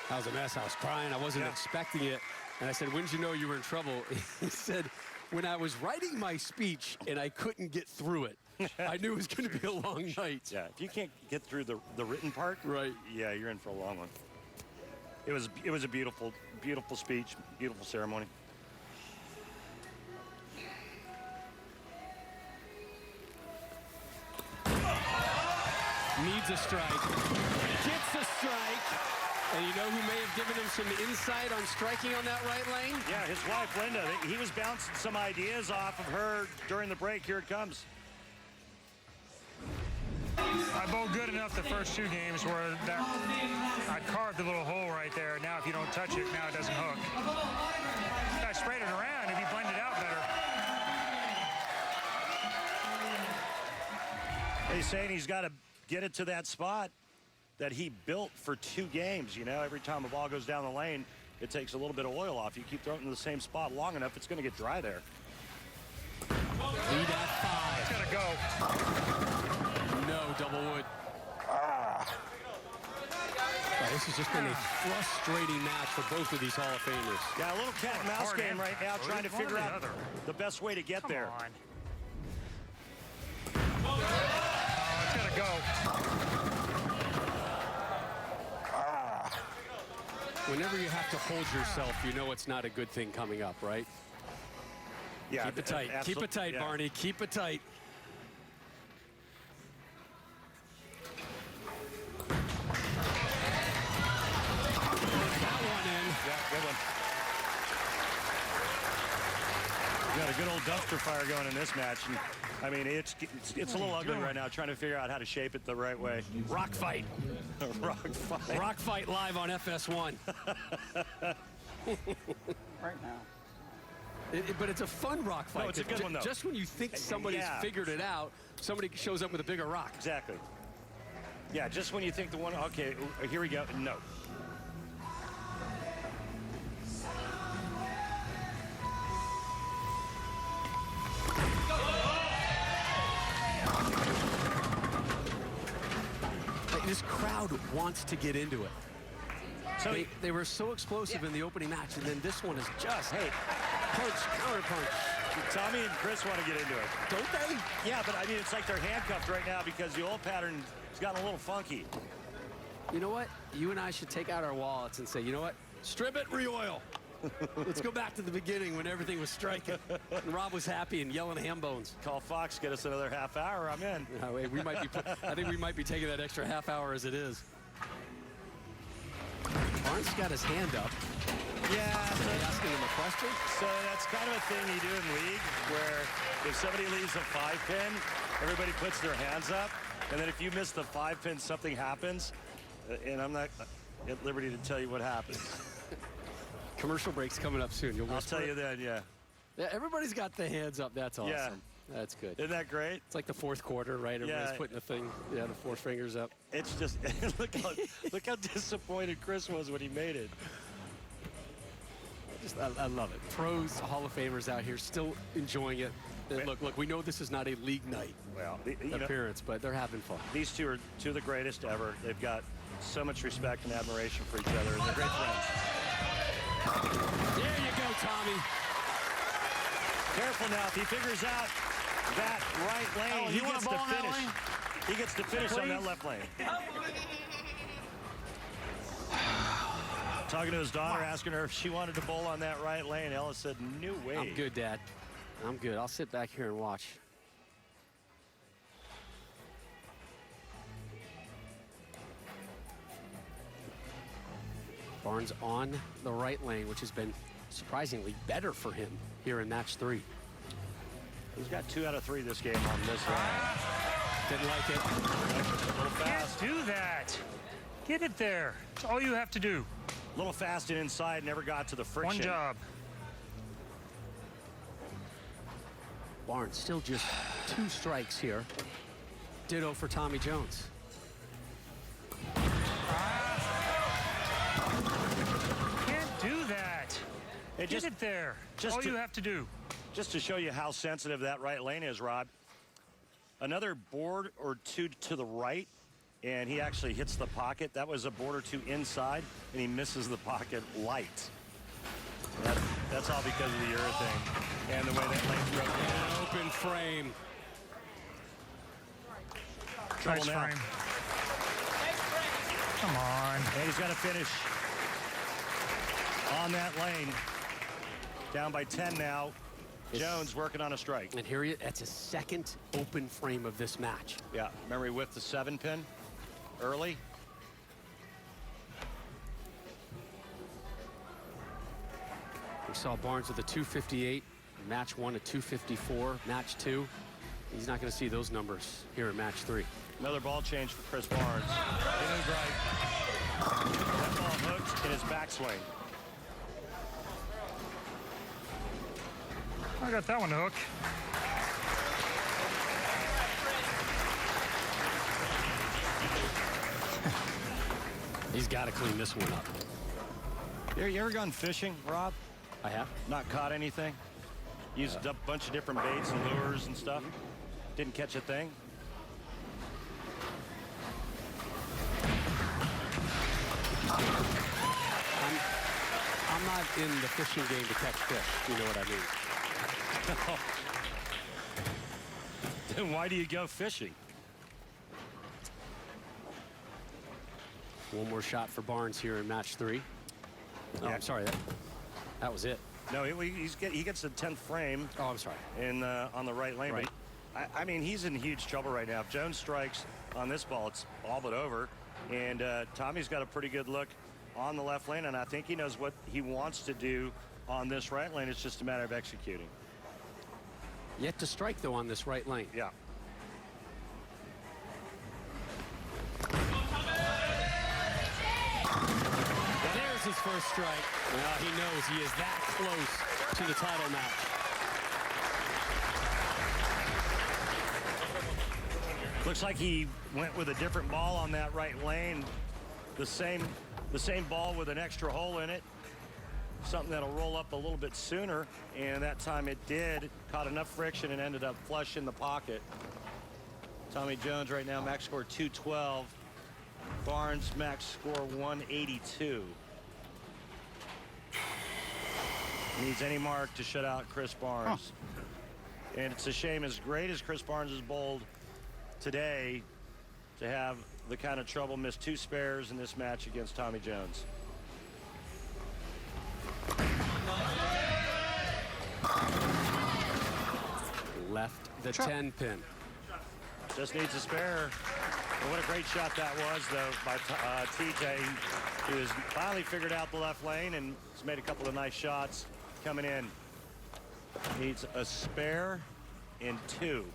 [SPEAKER 10] That was a mess. I was crying. I wasn't expecting it. And I said, when did you know you were in trouble? He said, when I was writing my speech and I couldn't get through it, I knew it was going to be a long night.
[SPEAKER 12] Yeah, if you can't get through the written part,
[SPEAKER 10] right?
[SPEAKER 12] Yeah, you're in for a long one. It was a beautiful speech, beautiful ceremony.
[SPEAKER 10] Needs a strike. Gets a strike. And you know who may have given him some insight on striking on that right lane?
[SPEAKER 12] Yeah, his wife, Linda. He was bouncing some ideas off of her during the break. Here it comes.
[SPEAKER 9] I bowled good enough the first 2 games where I carved a little hole right there. Now if you don't touch it, now it doesn't hook. If I sprayed it around, it'd be blended out better.
[SPEAKER 12] He's saying he's got to get it to that spot that he built for 2 games. You know, every time a ball goes down the lane, it takes a little bit of oil off. You keep throwing it in the same spot long enough, it's going to get dry there.
[SPEAKER 10] Lead at 5.
[SPEAKER 9] It's got to go.
[SPEAKER 10] No, double wood. This has just been a frustrating match for both of these Hall of Famers.
[SPEAKER 12] Yeah, a little cat and mouse game right now, trying to figure out the best way to get there.
[SPEAKER 9] It's got to go.
[SPEAKER 10] Whenever you have to hold yourself, you know it's not a good thing coming up, right?
[SPEAKER 12] Yeah,
[SPEAKER 10] keep it tight. Keep it tight, Barney. Keep it tight. That one in.
[SPEAKER 12] Yeah, good one. We got a good old dumpster fire going in this match. And, I mean, it's a little ugly right now, trying to figure out how to shape it the right way.
[SPEAKER 10] Rock fight.
[SPEAKER 12] Rock fight.
[SPEAKER 10] Rock fight live on FS1.
[SPEAKER 6] Right now.
[SPEAKER 10] But it's a fun rock fight.
[SPEAKER 12] No, it's a good one, though.
[SPEAKER 10] Just when you think somebody's figured it out, somebody shows up with a bigger rock.
[SPEAKER 12] Exactly. Yeah, just when you think the one, okay, here we go. No.
[SPEAKER 10] This crowd wants to get into it.
[SPEAKER 12] So
[SPEAKER 10] they were so explosive in the opening match, and then this one is just, hey, punch, counter punch.
[SPEAKER 12] Tommy and Chris want to get into it.
[SPEAKER 10] Don't they?
[SPEAKER 12] Yeah, but I mean, it's like they're handcuffed right now because the oil pattern has gotten a little funky.
[SPEAKER 10] You know what? You and I should take out our wallets and say, you know what? Strip it, re-oil. Let's go back to the beginning when everything was striking. And Rob was happy and yelling ham bones.
[SPEAKER 12] Call Fox, get us another half hour. I'm in.
[SPEAKER 10] We might be. I think we might be taking that extra half hour as it is. Barnes got his hand up.
[SPEAKER 12] Yeah.
[SPEAKER 10] Asking him a question.
[SPEAKER 12] So that's kind of a thing you do in league where if somebody leaves a 5-pin, everybody puts their hands up. And then if you miss the 5-pin, something happens. And I'm not at liberty to tell you what happens.
[SPEAKER 10] Commercial break's coming up soon.
[SPEAKER 12] I'll tell you then, yeah.
[SPEAKER 10] Yeah, everybody's got the hands up. That's awesome.
[SPEAKER 12] Yeah.
[SPEAKER 10] That's good.
[SPEAKER 12] Isn't that great?
[SPEAKER 10] It's like the 4th quarter, right? Everybody's putting the thing, the 4 fingers up.
[SPEAKER 12] It's just, look how disappointed Chris was when he made it.
[SPEAKER 10] I love it. Pros, Hall of Famers out here still enjoying it. And look, we know this is not a league night appearance, but they're having fun.
[SPEAKER 12] These two are 2 of the greatest ever. They've got so much respect and admiration for each other, and they're great friends.
[SPEAKER 10] There you go, Tommy.
[SPEAKER 12] Careful now. If he figures out that right lane, he gets to finish. He gets to finish on that left lane. Talking to his daughter, asking her if she wanted to bowl on that right lane. Ella said, no way.
[SPEAKER 10] I'm good, Dad. I'm good. I'll sit back here and watch. Barnes on the right lane, which has been surprisingly better for him here in match 3.
[SPEAKER 12] He's got 2 out of 3 this game on this round.
[SPEAKER 10] Didn't like it.
[SPEAKER 12] A little fast.
[SPEAKER 9] Can't do that. Get it there. That's all you have to do.
[SPEAKER 12] A little fast and inside, never got to the friction.
[SPEAKER 9] One job.
[SPEAKER 10] Barnes still just 2 strikes here. Ditto for Tommy Jones.
[SPEAKER 9] Can't do that. Get it there. That's all you have to do.
[SPEAKER 12] Just to show you how sensitive that right lane is, Rob. Another board or 2 to the right, and he actually hits the pocket. That was a board or 2 inside, and he misses the pocket light. That's all because of the urethane and the way that lane's broken.
[SPEAKER 2] An open frame.
[SPEAKER 12] Trouble
[SPEAKER 9] Nice
[SPEAKER 12] now.
[SPEAKER 9] frame. Come on.
[SPEAKER 12] And he's got to finish on that lane. Down by 10 now. Jones working on a strike.
[SPEAKER 10] And here that's his second open frame of this match.
[SPEAKER 12] Yeah, remember he whipped the 7-pin early.
[SPEAKER 10] We saw Barnes with a 258, match 1 at 254, match 2. He's not going to see those numbers here in match 3.
[SPEAKER 12] Another ball change for Chris Barnes. In his right. That ball hooked in his backswing.
[SPEAKER 9] I got that one to hook.
[SPEAKER 10] He's got to clean this one up.
[SPEAKER 12] You ever gone fishing, Rob?
[SPEAKER 10] I have.
[SPEAKER 12] Not caught anything? Used a bunch of different baits and lures and stuff. Didn't catch a thing?
[SPEAKER 10] I'm not in the fishing game to catch fish. You know what I mean.
[SPEAKER 12] Then why do you go fishing?
[SPEAKER 10] One more shot for Barnes here in match 3. Oh, I'm sorry. That was it.
[SPEAKER 12] No, he gets the 10th frame.
[SPEAKER 10] Oh, I'm sorry.
[SPEAKER 12] On the right lane.
[SPEAKER 10] Right.
[SPEAKER 12] But I mean, he's in huge trouble right now. If Jones strikes on this ball, it's all but over. And Tommy's got a pretty good look on the left lane, and I think he knows what he wants to do on this right lane. It's just a matter of executing.
[SPEAKER 10] Yet to strike, though, on this right lane.
[SPEAKER 12] Yeah.
[SPEAKER 10] There's his first strike. Well, he knows he is that close to the title match.
[SPEAKER 12] Looks like he went with a different ball on that right lane. The same ball with an extra hole in it. Something that'll roll up a little bit sooner, and that time it did. Caught enough friction and ended up flush in the pocket. Tommy Jones right now, max score 212. Barnes, max score 182. Needs any mark to shut out Chris Barnes. And it's a shame, as great as Chris Barnes is bowled today, to have the kind of trouble, miss 2 spares in this match against Tommy Jones.
[SPEAKER 10] Left the 10 pin.
[SPEAKER 12] Just needs a spare. And what a great shot that was, though, by TJ. He has finally figured out the left lane and has made a couple of nice shots coming in. Needs a spare in 2.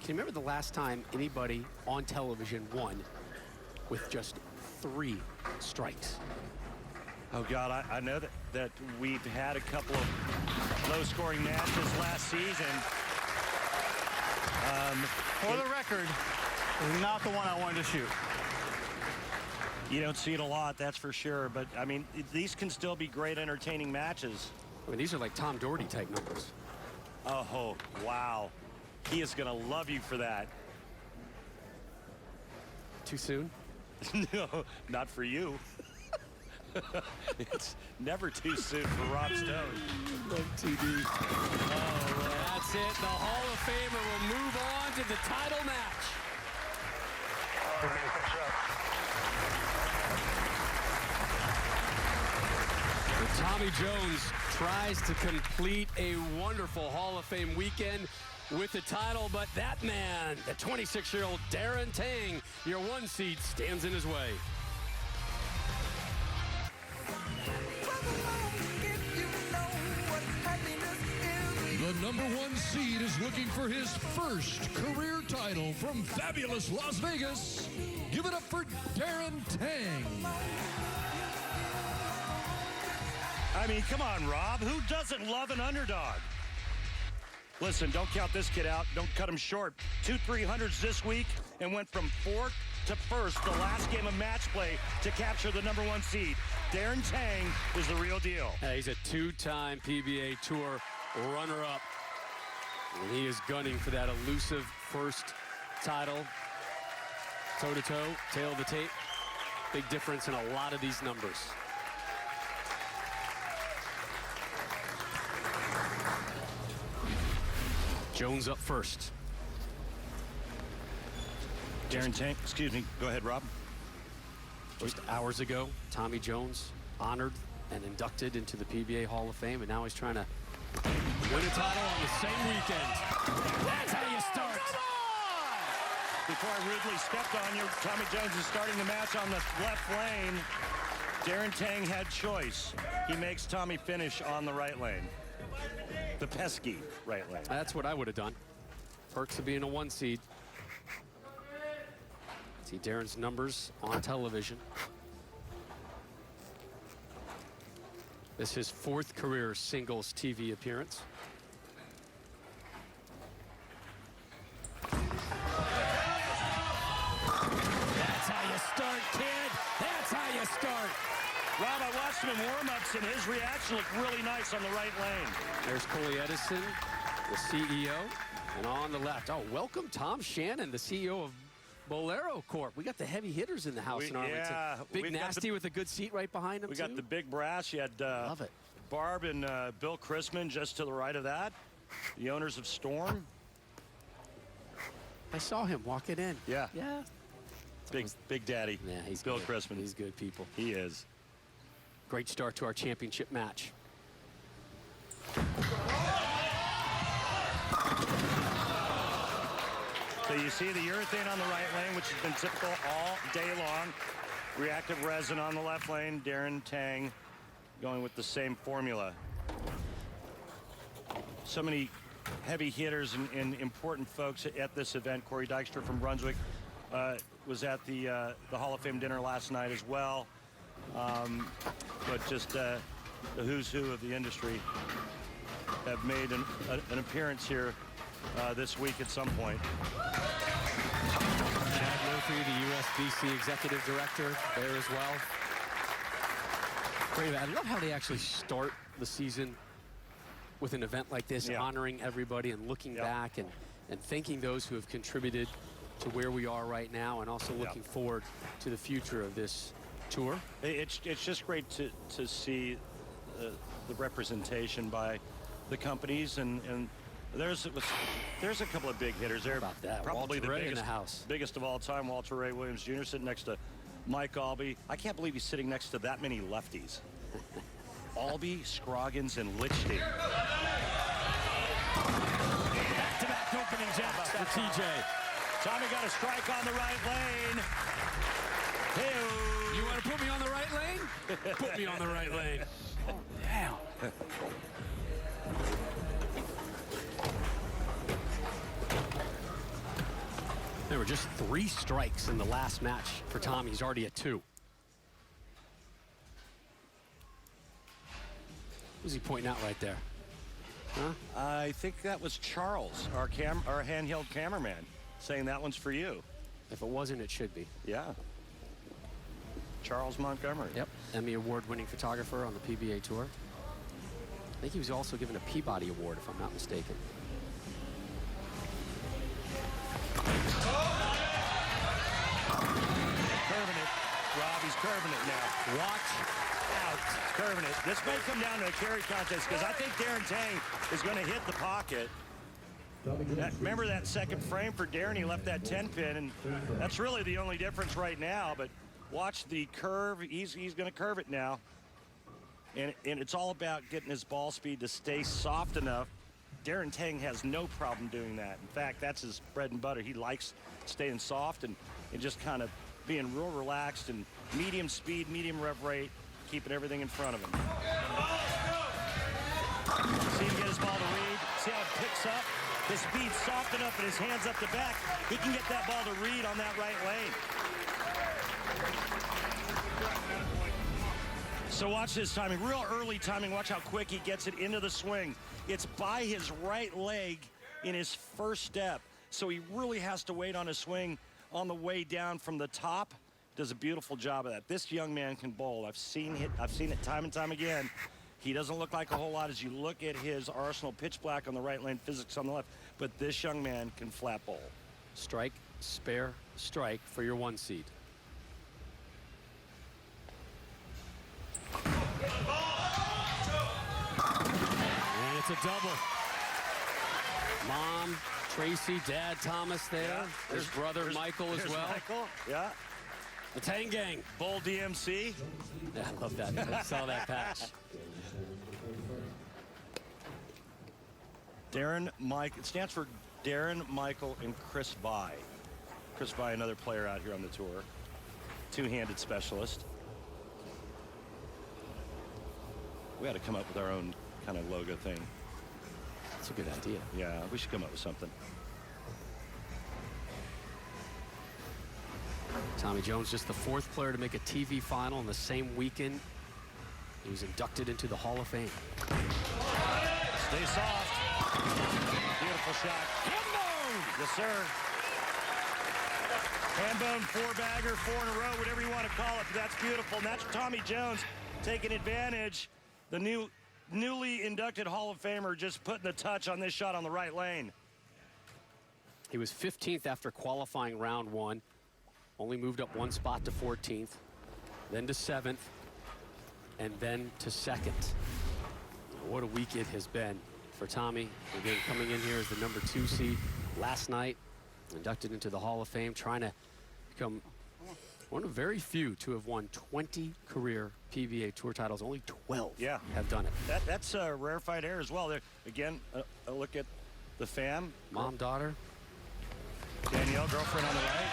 [SPEAKER 10] Can you remember the last time anybody on television won with just 3 strikes?
[SPEAKER 12] Oh, God, I know that we've had a couple of low-scoring matches last season.
[SPEAKER 11] For the record, not the one I wanted to shoot.
[SPEAKER 12] You don't see it a lot, that's for sure. But, I mean, these can still be great, entertaining matches.
[SPEAKER 10] I mean, these are like Tom Doherty type numbers.
[SPEAKER 12] Oh, wow. He is going to love you for that.
[SPEAKER 10] Too soon?
[SPEAKER 12] No, not for you. It's never too soon for Rob Stone.
[SPEAKER 10] Love TV.
[SPEAKER 2] Oh, that's it. The Hall of Famer will move on to the title match. Tommy Jones tries to complete a wonderful Hall of Fame weekend with the title, but that man, the 26-year-old Darren Tang, your 1 seed, stands in his way.
[SPEAKER 13] If you know
[SPEAKER 7] number 1 seed is looking for his first career title from fabulous Las Vegas. Give it up for Darren Tang.
[SPEAKER 12] I mean, come on, Rob. Who doesn't love an underdog? Listen, don't count this kid out. Don't cut him short. 2 300s this week and went from 4th to 1st, the last game of match play, to capture the number 1 seed. Darren Tang is the real deal.
[SPEAKER 10] He's a 2-time PBA Tour runner-up. And he is gunning for that elusive first title. Toe-to-toe, tail of the tape. Big difference in a lot of these numbers. Jones up first.
[SPEAKER 12] Darren Tang, excuse me, go ahead, Rob.
[SPEAKER 10] Just hours ago, Tommy Jones honored and inducted into the PBA Hall of Fame, and now he's trying to win a title on the same weekend. That's how you start.
[SPEAKER 12] Before I rudely stepped on you, Tommy Jones is starting the match on the left lane. Darren Tang had choice. He makes Tommy finish on the right lane. The pesky right lane.
[SPEAKER 10] That's what I would have done. Perks of being a 1 seed. See Darren's numbers on television. This is his 4th career singles TV appearance.
[SPEAKER 12] That's how you start, kid. That's how you start. Rob, I watched him in warm-ups, and his reaction looked really nice on the right lane.
[SPEAKER 10] There's Coley Edison, the CEO, and on the left. Oh, welcome Tom Shannon, the CEO of Bolero Corp. We got the heavy hitters in the house in Arlington.
[SPEAKER 12] Yeah,
[SPEAKER 10] Big Nasty with a good seat right behind him,
[SPEAKER 12] We got the big brass. You had
[SPEAKER 10] Love it.
[SPEAKER 12] Barb and Bill Chrisman just to the right of that. The owners of Storm.
[SPEAKER 10] I saw him walk it in.
[SPEAKER 12] Yeah.
[SPEAKER 10] Yeah.
[SPEAKER 12] Big daddy.
[SPEAKER 10] Yeah, he's
[SPEAKER 12] Bill
[SPEAKER 10] good.
[SPEAKER 12] Chrisman.
[SPEAKER 10] He's good people.
[SPEAKER 12] He is.
[SPEAKER 10] Great start to our championship match.
[SPEAKER 12] So you see the urethane on the right lane, which has been typical all day long. Reactive resin on the left lane. Darren Tang going with the same formula. So many heavy hitters and important folks at this event. Corey Dykstra from Brunswick was at the Hall of Fame dinner last night as well. But just the who's who of the industry have made an appearance here this week at some point.
[SPEAKER 10] Chad Murphy, the USBC executive director, there as well. Great. I love how they actually start the season with an event like this, honoring everybody and looking back and thanking those who have contributed to where we are right now, and also looking forward to the future of this tour.
[SPEAKER 12] It's just great to see the representation by the companies, and there's a couple of big hitters there.
[SPEAKER 10] About that,
[SPEAKER 12] probably
[SPEAKER 10] Walter
[SPEAKER 12] the
[SPEAKER 10] Ray in the house.
[SPEAKER 12] biggest of all time, Walter Ray Williams Jr. sitting next to Mike Albee. I can't believe he's sitting next to that many lefties. Albee, Scroggins, and Lichtenstein.
[SPEAKER 10] Back-to-back opening jabs for TJ.
[SPEAKER 12] Tommy got a strike on the right lane. Hey-o.
[SPEAKER 10] You want to put me on the right lane? Put me on the right lane. Oh, damn. There were just 3 strikes in the last match for Tommy. He's already at 2. Who's he pointing out right there? Huh?
[SPEAKER 12] I think that was Charles, our handheld cameraman, saying that one's for you.
[SPEAKER 10] If it wasn't, it should be.
[SPEAKER 12] Yeah. Charles Montgomery.
[SPEAKER 10] Yep. Emmy Award-winning photographer on the PBA Tour. I think he was also given a Peabody Award, if I'm not mistaken.
[SPEAKER 12] Curving it. Rob, he's curving it now. Watch out. He's curving it. This may come down to a carry contest, because I think Darren Tang is going to hit the pocket. Remember that second frame for Darren? He left that 10-pin, and that's really the only difference right now. But watch the curve. He's going to curve it now. And it's all about getting his ball speed to stay soft enough. Darren Tang has no problem doing that. In fact, that's his bread and butter. He likes staying soft and just kind of being real relaxed and medium speed, medium rev rate, keeping everything in front of him. See him get his ball to read. See how picks up, the speed soft enough and his hands up the back, he can get that ball to Reed on that right lane. So watch this timing, real early timing. Watch how quick he gets it into the swing. It's by his right leg in his first step. So he really has to wait on his swing on the way down from the top. Does a beautiful job of that. This young man can bowl. I've seen it time and time again. He doesn't look like a whole lot as you look at his arsenal, pitch black on the right lane, physics on the left. But this young man can flat bowl.
[SPEAKER 10] Strike, spare, strike for your 1 seed. And it's a double. Mom, Tracy, Dad, Thomas there.
[SPEAKER 12] Yeah.
[SPEAKER 10] His brother, Michael, as well.
[SPEAKER 12] Michael, yeah.
[SPEAKER 10] The Tang Gang.
[SPEAKER 12] Bull DMC.
[SPEAKER 10] Yeah, I love that. I saw that patch.
[SPEAKER 12] Darren Mike. It stands for Darren, Michael, and Chris Vai. Chris Vai, another player out here on the tour. Two-handed specialist. We had to come up with our own kind of logo thing.
[SPEAKER 10] That's a good idea.
[SPEAKER 12] Yeah, we should come up with something.
[SPEAKER 10] Tommy Jones, just the 4th player to make a TV final in the same weekend. He was inducted into the Hall of Fame.
[SPEAKER 12] Stay soft. Beautiful shot. Hambone! Yes, sir. Hambone, 4-bagger, 4 in a row, whatever you want to call it. But that's beautiful. And that's Tommy Jones taking advantage. The newly inducted Hall of Famer just putting the touch on this shot on the right lane.
[SPEAKER 10] He was 15th after qualifying round 1. Only moved up 1 spot to 14th, then to 7th, and then to 2nd. What a week it has been for Tommy. Again, coming in here as the number 2 seed last night, inducted into the Hall of Fame, trying to become one of very few to have won 20 career PBA Tour titles. Only 12 have done it.
[SPEAKER 12] That's a rarefied air as well. There, again, a look at the fam.
[SPEAKER 10] Mom, daughter.
[SPEAKER 12] Danielle, girlfriend on the right.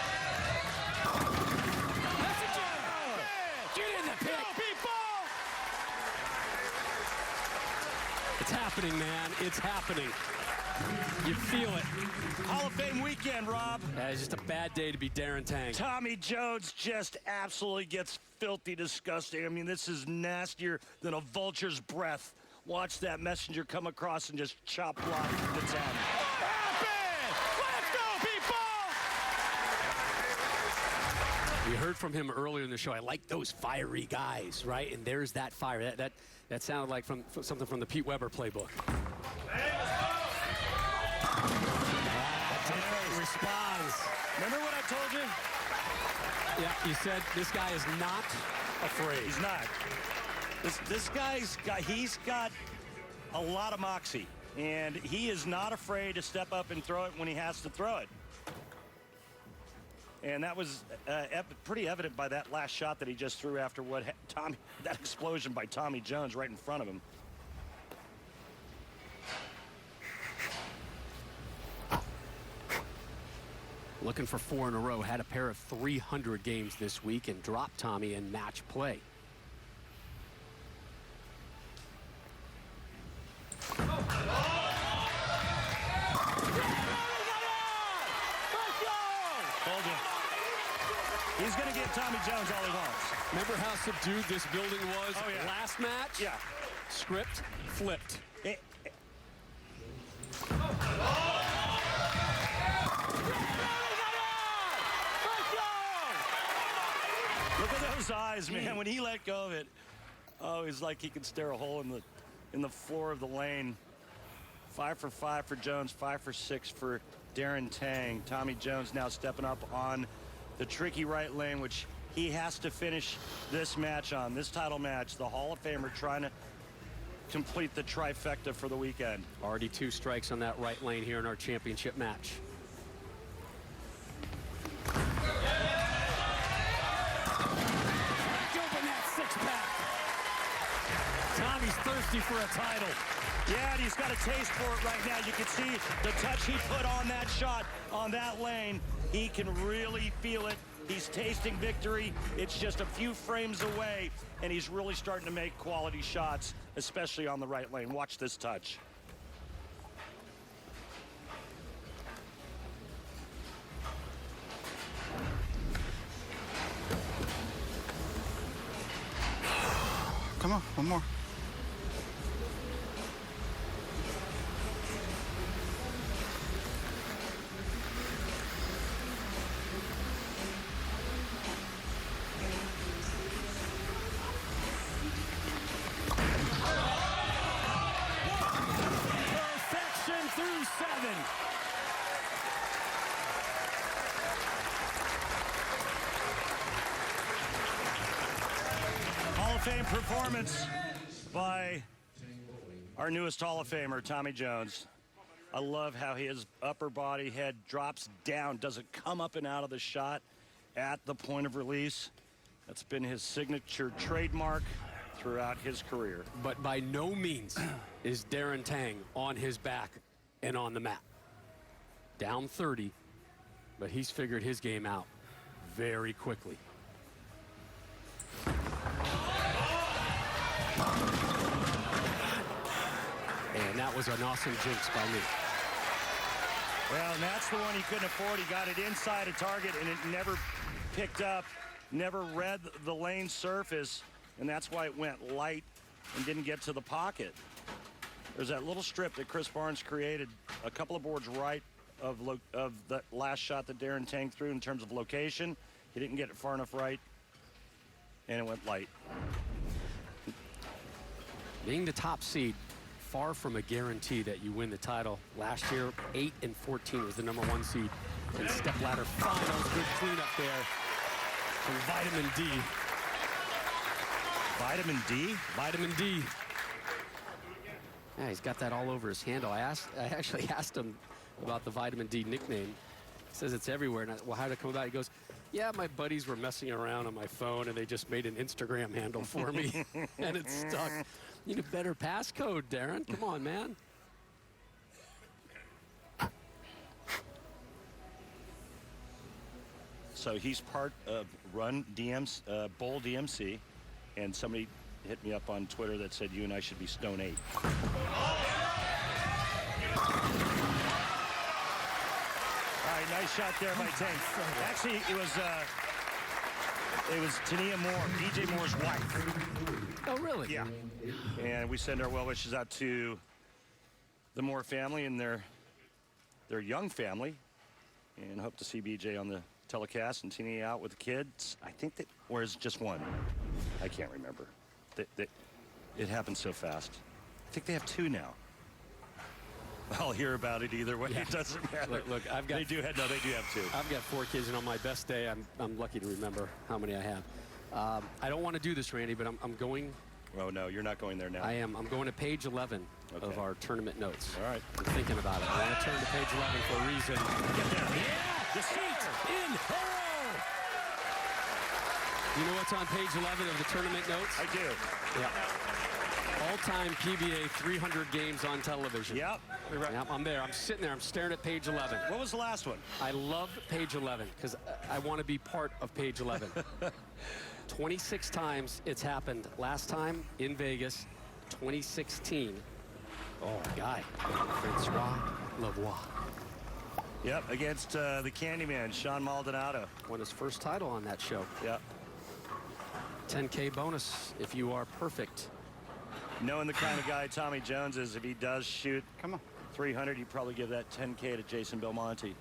[SPEAKER 10] Get in the pit. It's happening, man. It's happening. You feel it.
[SPEAKER 12] Hall of Fame weekend, Rob.
[SPEAKER 10] It's just a bad day to be Darren Tang.
[SPEAKER 12] Tommy Jones just absolutely gets filthy disgusting. I mean, this is nastier than a vulture's breath. Watch that messenger come across and just chop block the 10.
[SPEAKER 13] What happened? Let's go, people!
[SPEAKER 10] We heard from him earlier in the show. I like those fiery guys, right? And there's that fire. That sounded like from something from the Pete Weber playbook. Responds.
[SPEAKER 12] Remember what I told you?
[SPEAKER 10] Yeah, you said this guy is not afraid.
[SPEAKER 12] He's not. He's got a lot of moxie, and he is not afraid to step up and throw it when he has to throw it. And that was pretty evident by that last shot that he just threw after that explosion by Tommy Jones right in front of him.
[SPEAKER 10] Looking for 4 in a row, had a pair of 300 games this week and dropped Tommy in match play.
[SPEAKER 12] He's going to get Tommy Jones all he wants.
[SPEAKER 10] Remember how subdued this building was last match?
[SPEAKER 12] Yeah.
[SPEAKER 10] Script flipped.
[SPEAKER 12] Look at those eyes, man. When he let go of it, it's like he could stare a hole in the floor of the lane. 5 for 5 for Jones, 5 for 6 for Darren Tang. Tommy Jones now stepping up on the tricky right lane, which he has to finish this match on, this title match. The Hall of Famer trying to complete the trifecta for the weekend.
[SPEAKER 10] Already 2 strikes on that right lane here in our championship match. Tommy's thirsty for a title.
[SPEAKER 12] Yeah, and he's got a taste for it right now. You can see the touch he put on that shot on that lane. He can really feel it. He's tasting victory. It's just a few frames away, and he's really starting to make quality shots, especially on the right lane. Watch this touch.
[SPEAKER 6] Come on, one more.
[SPEAKER 10] Perfection through 7.
[SPEAKER 12] Hall of Fame performance by our newest Hall of Famer, Tommy Jones. I love how his upper body head drops down, doesn't come up and out of the shot at the point of release. That's been his signature trademark throughout his career.
[SPEAKER 10] But by no means is Darren Tang on his back and on the mat. Down 30, but he's figured his game out very quickly. And that was an awesome jinx by me.
[SPEAKER 12] Well, and that's the one he couldn't afford. He got it inside a target, and it never picked up, never read the lane surface, and that's why it went light and didn't get to the pocket. There's that little strip that Chris Barnes created a couple of boards right of the last shot that Darren Tang threw in terms of location. He didn't get it far enough right, and it went light.
[SPEAKER 10] Being the top seed, far from a guarantee that you win the title. Last year, 8 and 14 was the #1 seed. And stepladder finals, good cleanup there from Vitamin D.
[SPEAKER 12] Vitamin D?
[SPEAKER 10] Vitamin D. Yeah, he's got that all over his handle. I actually asked him about the Vitamin D nickname. He says it's everywhere. And well, how did it come about? He goes, yeah, my buddies were messing around on my phone and they just made an Instagram handle for me and it stuck. You need a better passcode, Darren. Come on, man.
[SPEAKER 12] So he's part of Run Bowl DMC, and somebody hit me up on Twitter that said you and I should be Stone 8. All right, nice shot there by Tang. Actually, it was Tania Moore, DJ Moore's wife.
[SPEAKER 10] Oh, really?
[SPEAKER 12] Yeah. And we send our well wishes out to the Moore family and their young family, and hope to see BJ on the telecast and Tania out with the kids. I think that, or is it just one? I can't remember. It happened so fast. I think they have 2 now. I'll hear about it either way. Yeah. It doesn't matter.
[SPEAKER 10] Look, I've got.
[SPEAKER 12] They do have 2.
[SPEAKER 10] I've got 4 kids, and on my best day, I'm lucky to remember how many I have. I don't want to do this, Randy, but I'm going.
[SPEAKER 12] Oh no, you're not going there now.
[SPEAKER 10] I am. I'm going to page 11 of our tournament notes.
[SPEAKER 12] All right.
[SPEAKER 10] I'm thinking about it. I want to turn to page 11 for a reason.
[SPEAKER 12] Get there.
[SPEAKER 10] Yeah.
[SPEAKER 12] The seat
[SPEAKER 10] in hole. You know what's on page 11 of the tournament notes?
[SPEAKER 12] I do.
[SPEAKER 10] Yeah. All-time PBA 300 games on television.
[SPEAKER 12] Yep.
[SPEAKER 10] Yep, I'm there. I'm sitting there. I'm staring at page 11.
[SPEAKER 12] What was the last one?
[SPEAKER 10] I love page 11 because I want to be part of page 11. 26 times it's happened. Last time in Vegas, 2016. Oh, guy. Francois Lavoie.
[SPEAKER 12] Yep, against the Candyman, Sean Maldonado.
[SPEAKER 10] Won his first title on that show.
[SPEAKER 12] Yep.
[SPEAKER 10] 10K bonus if you are perfect.
[SPEAKER 12] Knowing the kind of guy Tommy Jones is, if he does shoot 300, you probably give that 10K to Jason Belmonte.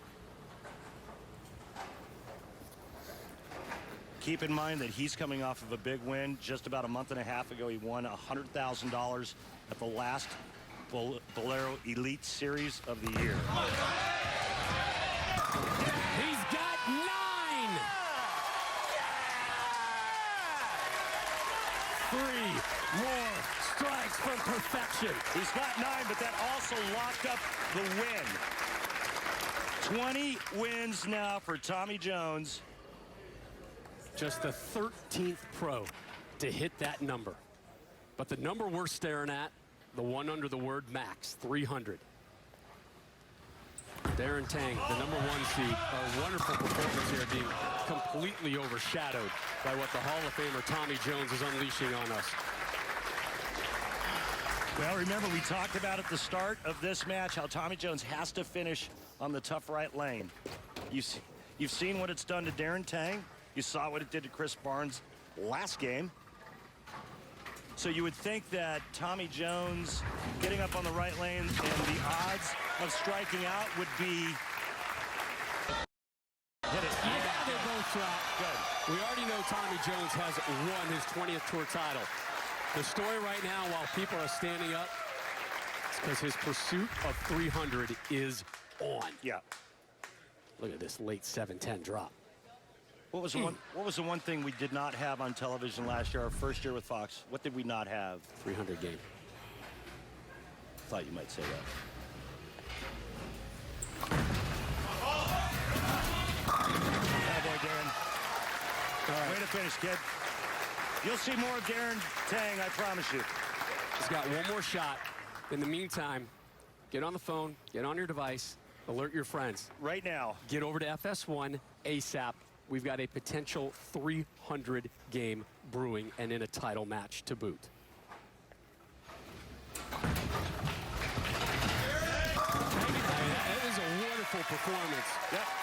[SPEAKER 12] Keep in mind that he's coming off of a big win. Just about a month and a half ago, he won $100,000 at the last Bolero Elite Series of the year.
[SPEAKER 10] He's got 9! 3 more strikes from perfection.
[SPEAKER 12] He's got 9, but that also locked up the win. 20 wins now for Tommy Jones.
[SPEAKER 10] Just the 13th pro to hit that number. But the number we're staring at, the one under the word max, 300. Darren Tang, the #1 seed, a wonderful performance here, being completely overshadowed by what the Hall of Famer Tommy Jones is unleashing on us.
[SPEAKER 12] Well, remember, we talked about at the start of this match how Tommy Jones has to finish on the tough right lane. You've seen what it's done to Darren Tang. You saw what it did to Chris Barnes last game. So you would think that Tommy Jones getting up on the right lane and the odds of striking out would be... Hit it.
[SPEAKER 10] Yeah, they both drop.
[SPEAKER 12] Good.
[SPEAKER 10] We already know Tommy Jones has won his 20th Tour title. The story right now, while people are standing up, is because his pursuit of 300 is on.
[SPEAKER 12] Yeah.
[SPEAKER 10] Look at this late 7-10 drop.
[SPEAKER 12] What was the one thing we did not have on television last year, our first year with Fox? What did we not have?
[SPEAKER 10] 300 game.
[SPEAKER 12] Thought you might say that. Attaboy, Darren.
[SPEAKER 10] All right.
[SPEAKER 12] Way to finish, kid. You'll see more of Darren Tang, I promise you.
[SPEAKER 10] He's got one more shot. In the meantime, get on the phone, get on your device, alert your friends.
[SPEAKER 12] Right now.
[SPEAKER 10] Get over to FS1 ASAP. We've got a potential 300 game brewing and in a title match to boot. That is a wonderful performance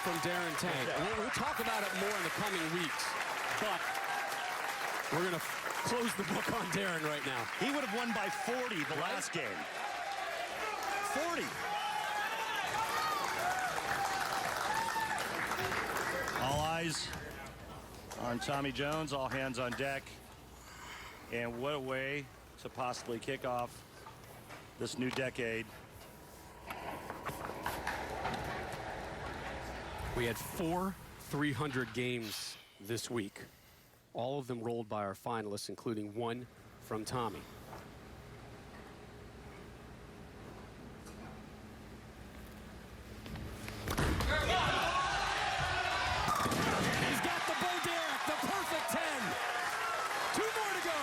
[SPEAKER 10] from Darren Tang. We'll talk about it more in the coming weeks, but we're going to close the book on Darren right now.
[SPEAKER 12] He would have won by 40 the last game. 40. All eyes on Tommy Jones, all hands on deck. And what a way to possibly kick off this new decade.
[SPEAKER 10] We had 4 300 games this week. All of them rolled by our finalists, including one from Tommy. He's got the Bo Derek, the perfect 10. 2 more to go.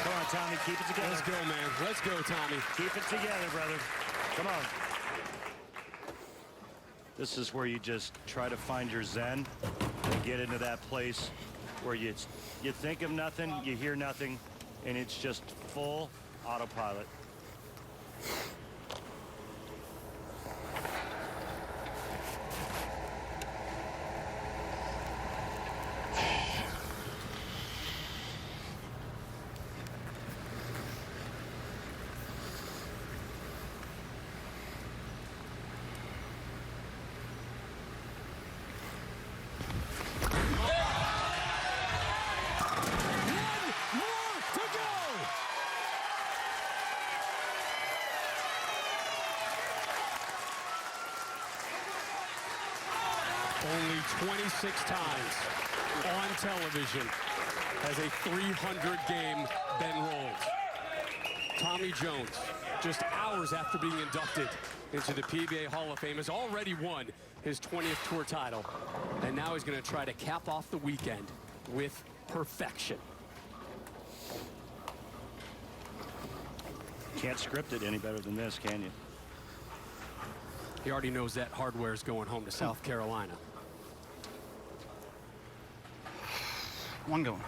[SPEAKER 12] Come on, Tommy, keep it together.
[SPEAKER 10] Let's go, man. Let's go, Tommy.
[SPEAKER 12] Keep it together, brother. Come on. This is where you just try to find your zen and get into that place where you think of nothing, you hear nothing, and it's just full autopilot.
[SPEAKER 10] Only 26 times on television has a 300 game been rolled. Tommy Jones, just hours after being inducted into the PBA Hall of Fame, has already won his 20th Tour title. And now he's going to try to cap off the weekend with perfection.
[SPEAKER 12] Can't script it any better than this, can you?
[SPEAKER 10] He already knows that hardware is going home to South Carolina.
[SPEAKER 11] One going.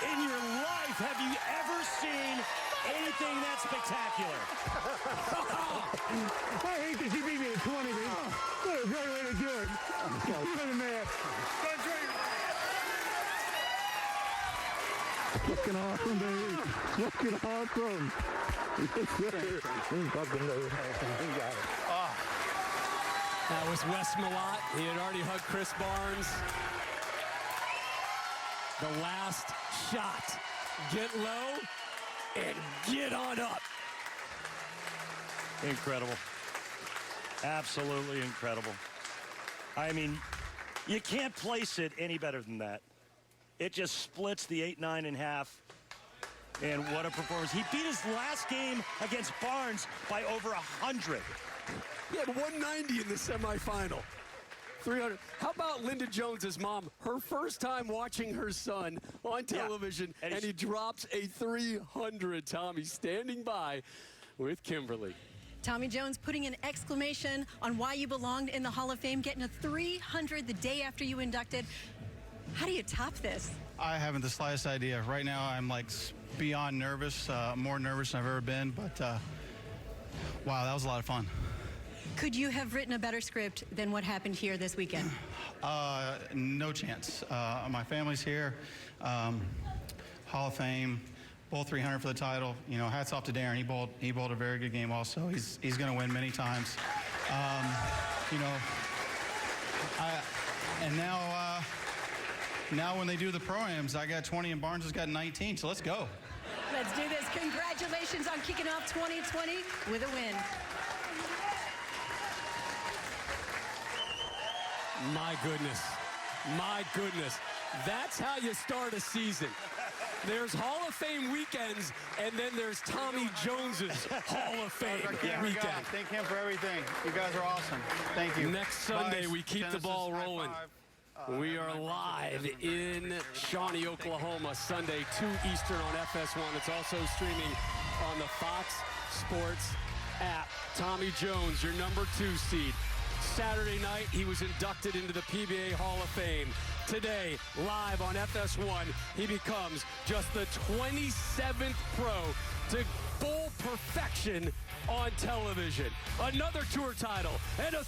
[SPEAKER 12] In your life, have you ever seen anything that spectacular?
[SPEAKER 14] I hate that you beat me at 20, man. What a great way to do it. Look at man. Fucking awesome, baby. Fucking awesome.
[SPEAKER 10] That was Wes Malott. He had already hugged Chris Barnes. The last shot. Get low and get on up.
[SPEAKER 12] Incredible. Absolutely incredible. I mean, you can't place it any better than that. It just splits the 8-9 in half. And what a performance. He beat his last game against Barnes by over 100.
[SPEAKER 10] He had 190 in the semifinal. 300. How about Linda Jones's mom? Her first time watching her son on television,
[SPEAKER 12] yeah.
[SPEAKER 10] and he drops a 300. Tommy standing by with Kimberly.
[SPEAKER 4] Tommy Jones putting an exclamation on why you belonged in the Hall of Fame, getting a 300 the day after you inducted. How do you top this?
[SPEAKER 6] I haven't the slightest idea. Right now, I'm like beyond nervous, more nervous than I've ever been. But wow, that was a lot of fun.
[SPEAKER 4] Could you have written a better script than what happened here this weekend?
[SPEAKER 6] No chance. My family's here. Hall of Fame, bowl 300 for the title. You know, hats off to Darren. He bowled a very good game also. He's going to win many times. You know, and now when they do the pro-ams, I got 20 and Barnes has got 19, so let's go.
[SPEAKER 4] Let's do this. Congratulations on kicking off 2020 with a win.
[SPEAKER 10] My goodness. My goodness. That's how you start a season. There's Hall of Fame weekends, and then there's Tommy Jones's Hall of Fame weekend.
[SPEAKER 6] Thank him for everything. You guys are awesome. Thank you.
[SPEAKER 10] Next Sunday, we keep
[SPEAKER 6] Genesis,
[SPEAKER 10] the ball rolling. We are
[SPEAKER 6] everyone.
[SPEAKER 10] live in Shawnee, Oklahoma, Sunday, 2 Eastern on FS1. It's also streaming on the Fox Sports app. Tommy Jones, your number 2 seed. Saturday night, he was inducted into the PBA Hall of Fame. Today, live on FS1, he becomes just the 27th pro to bowl perfection on television. Another tour title and a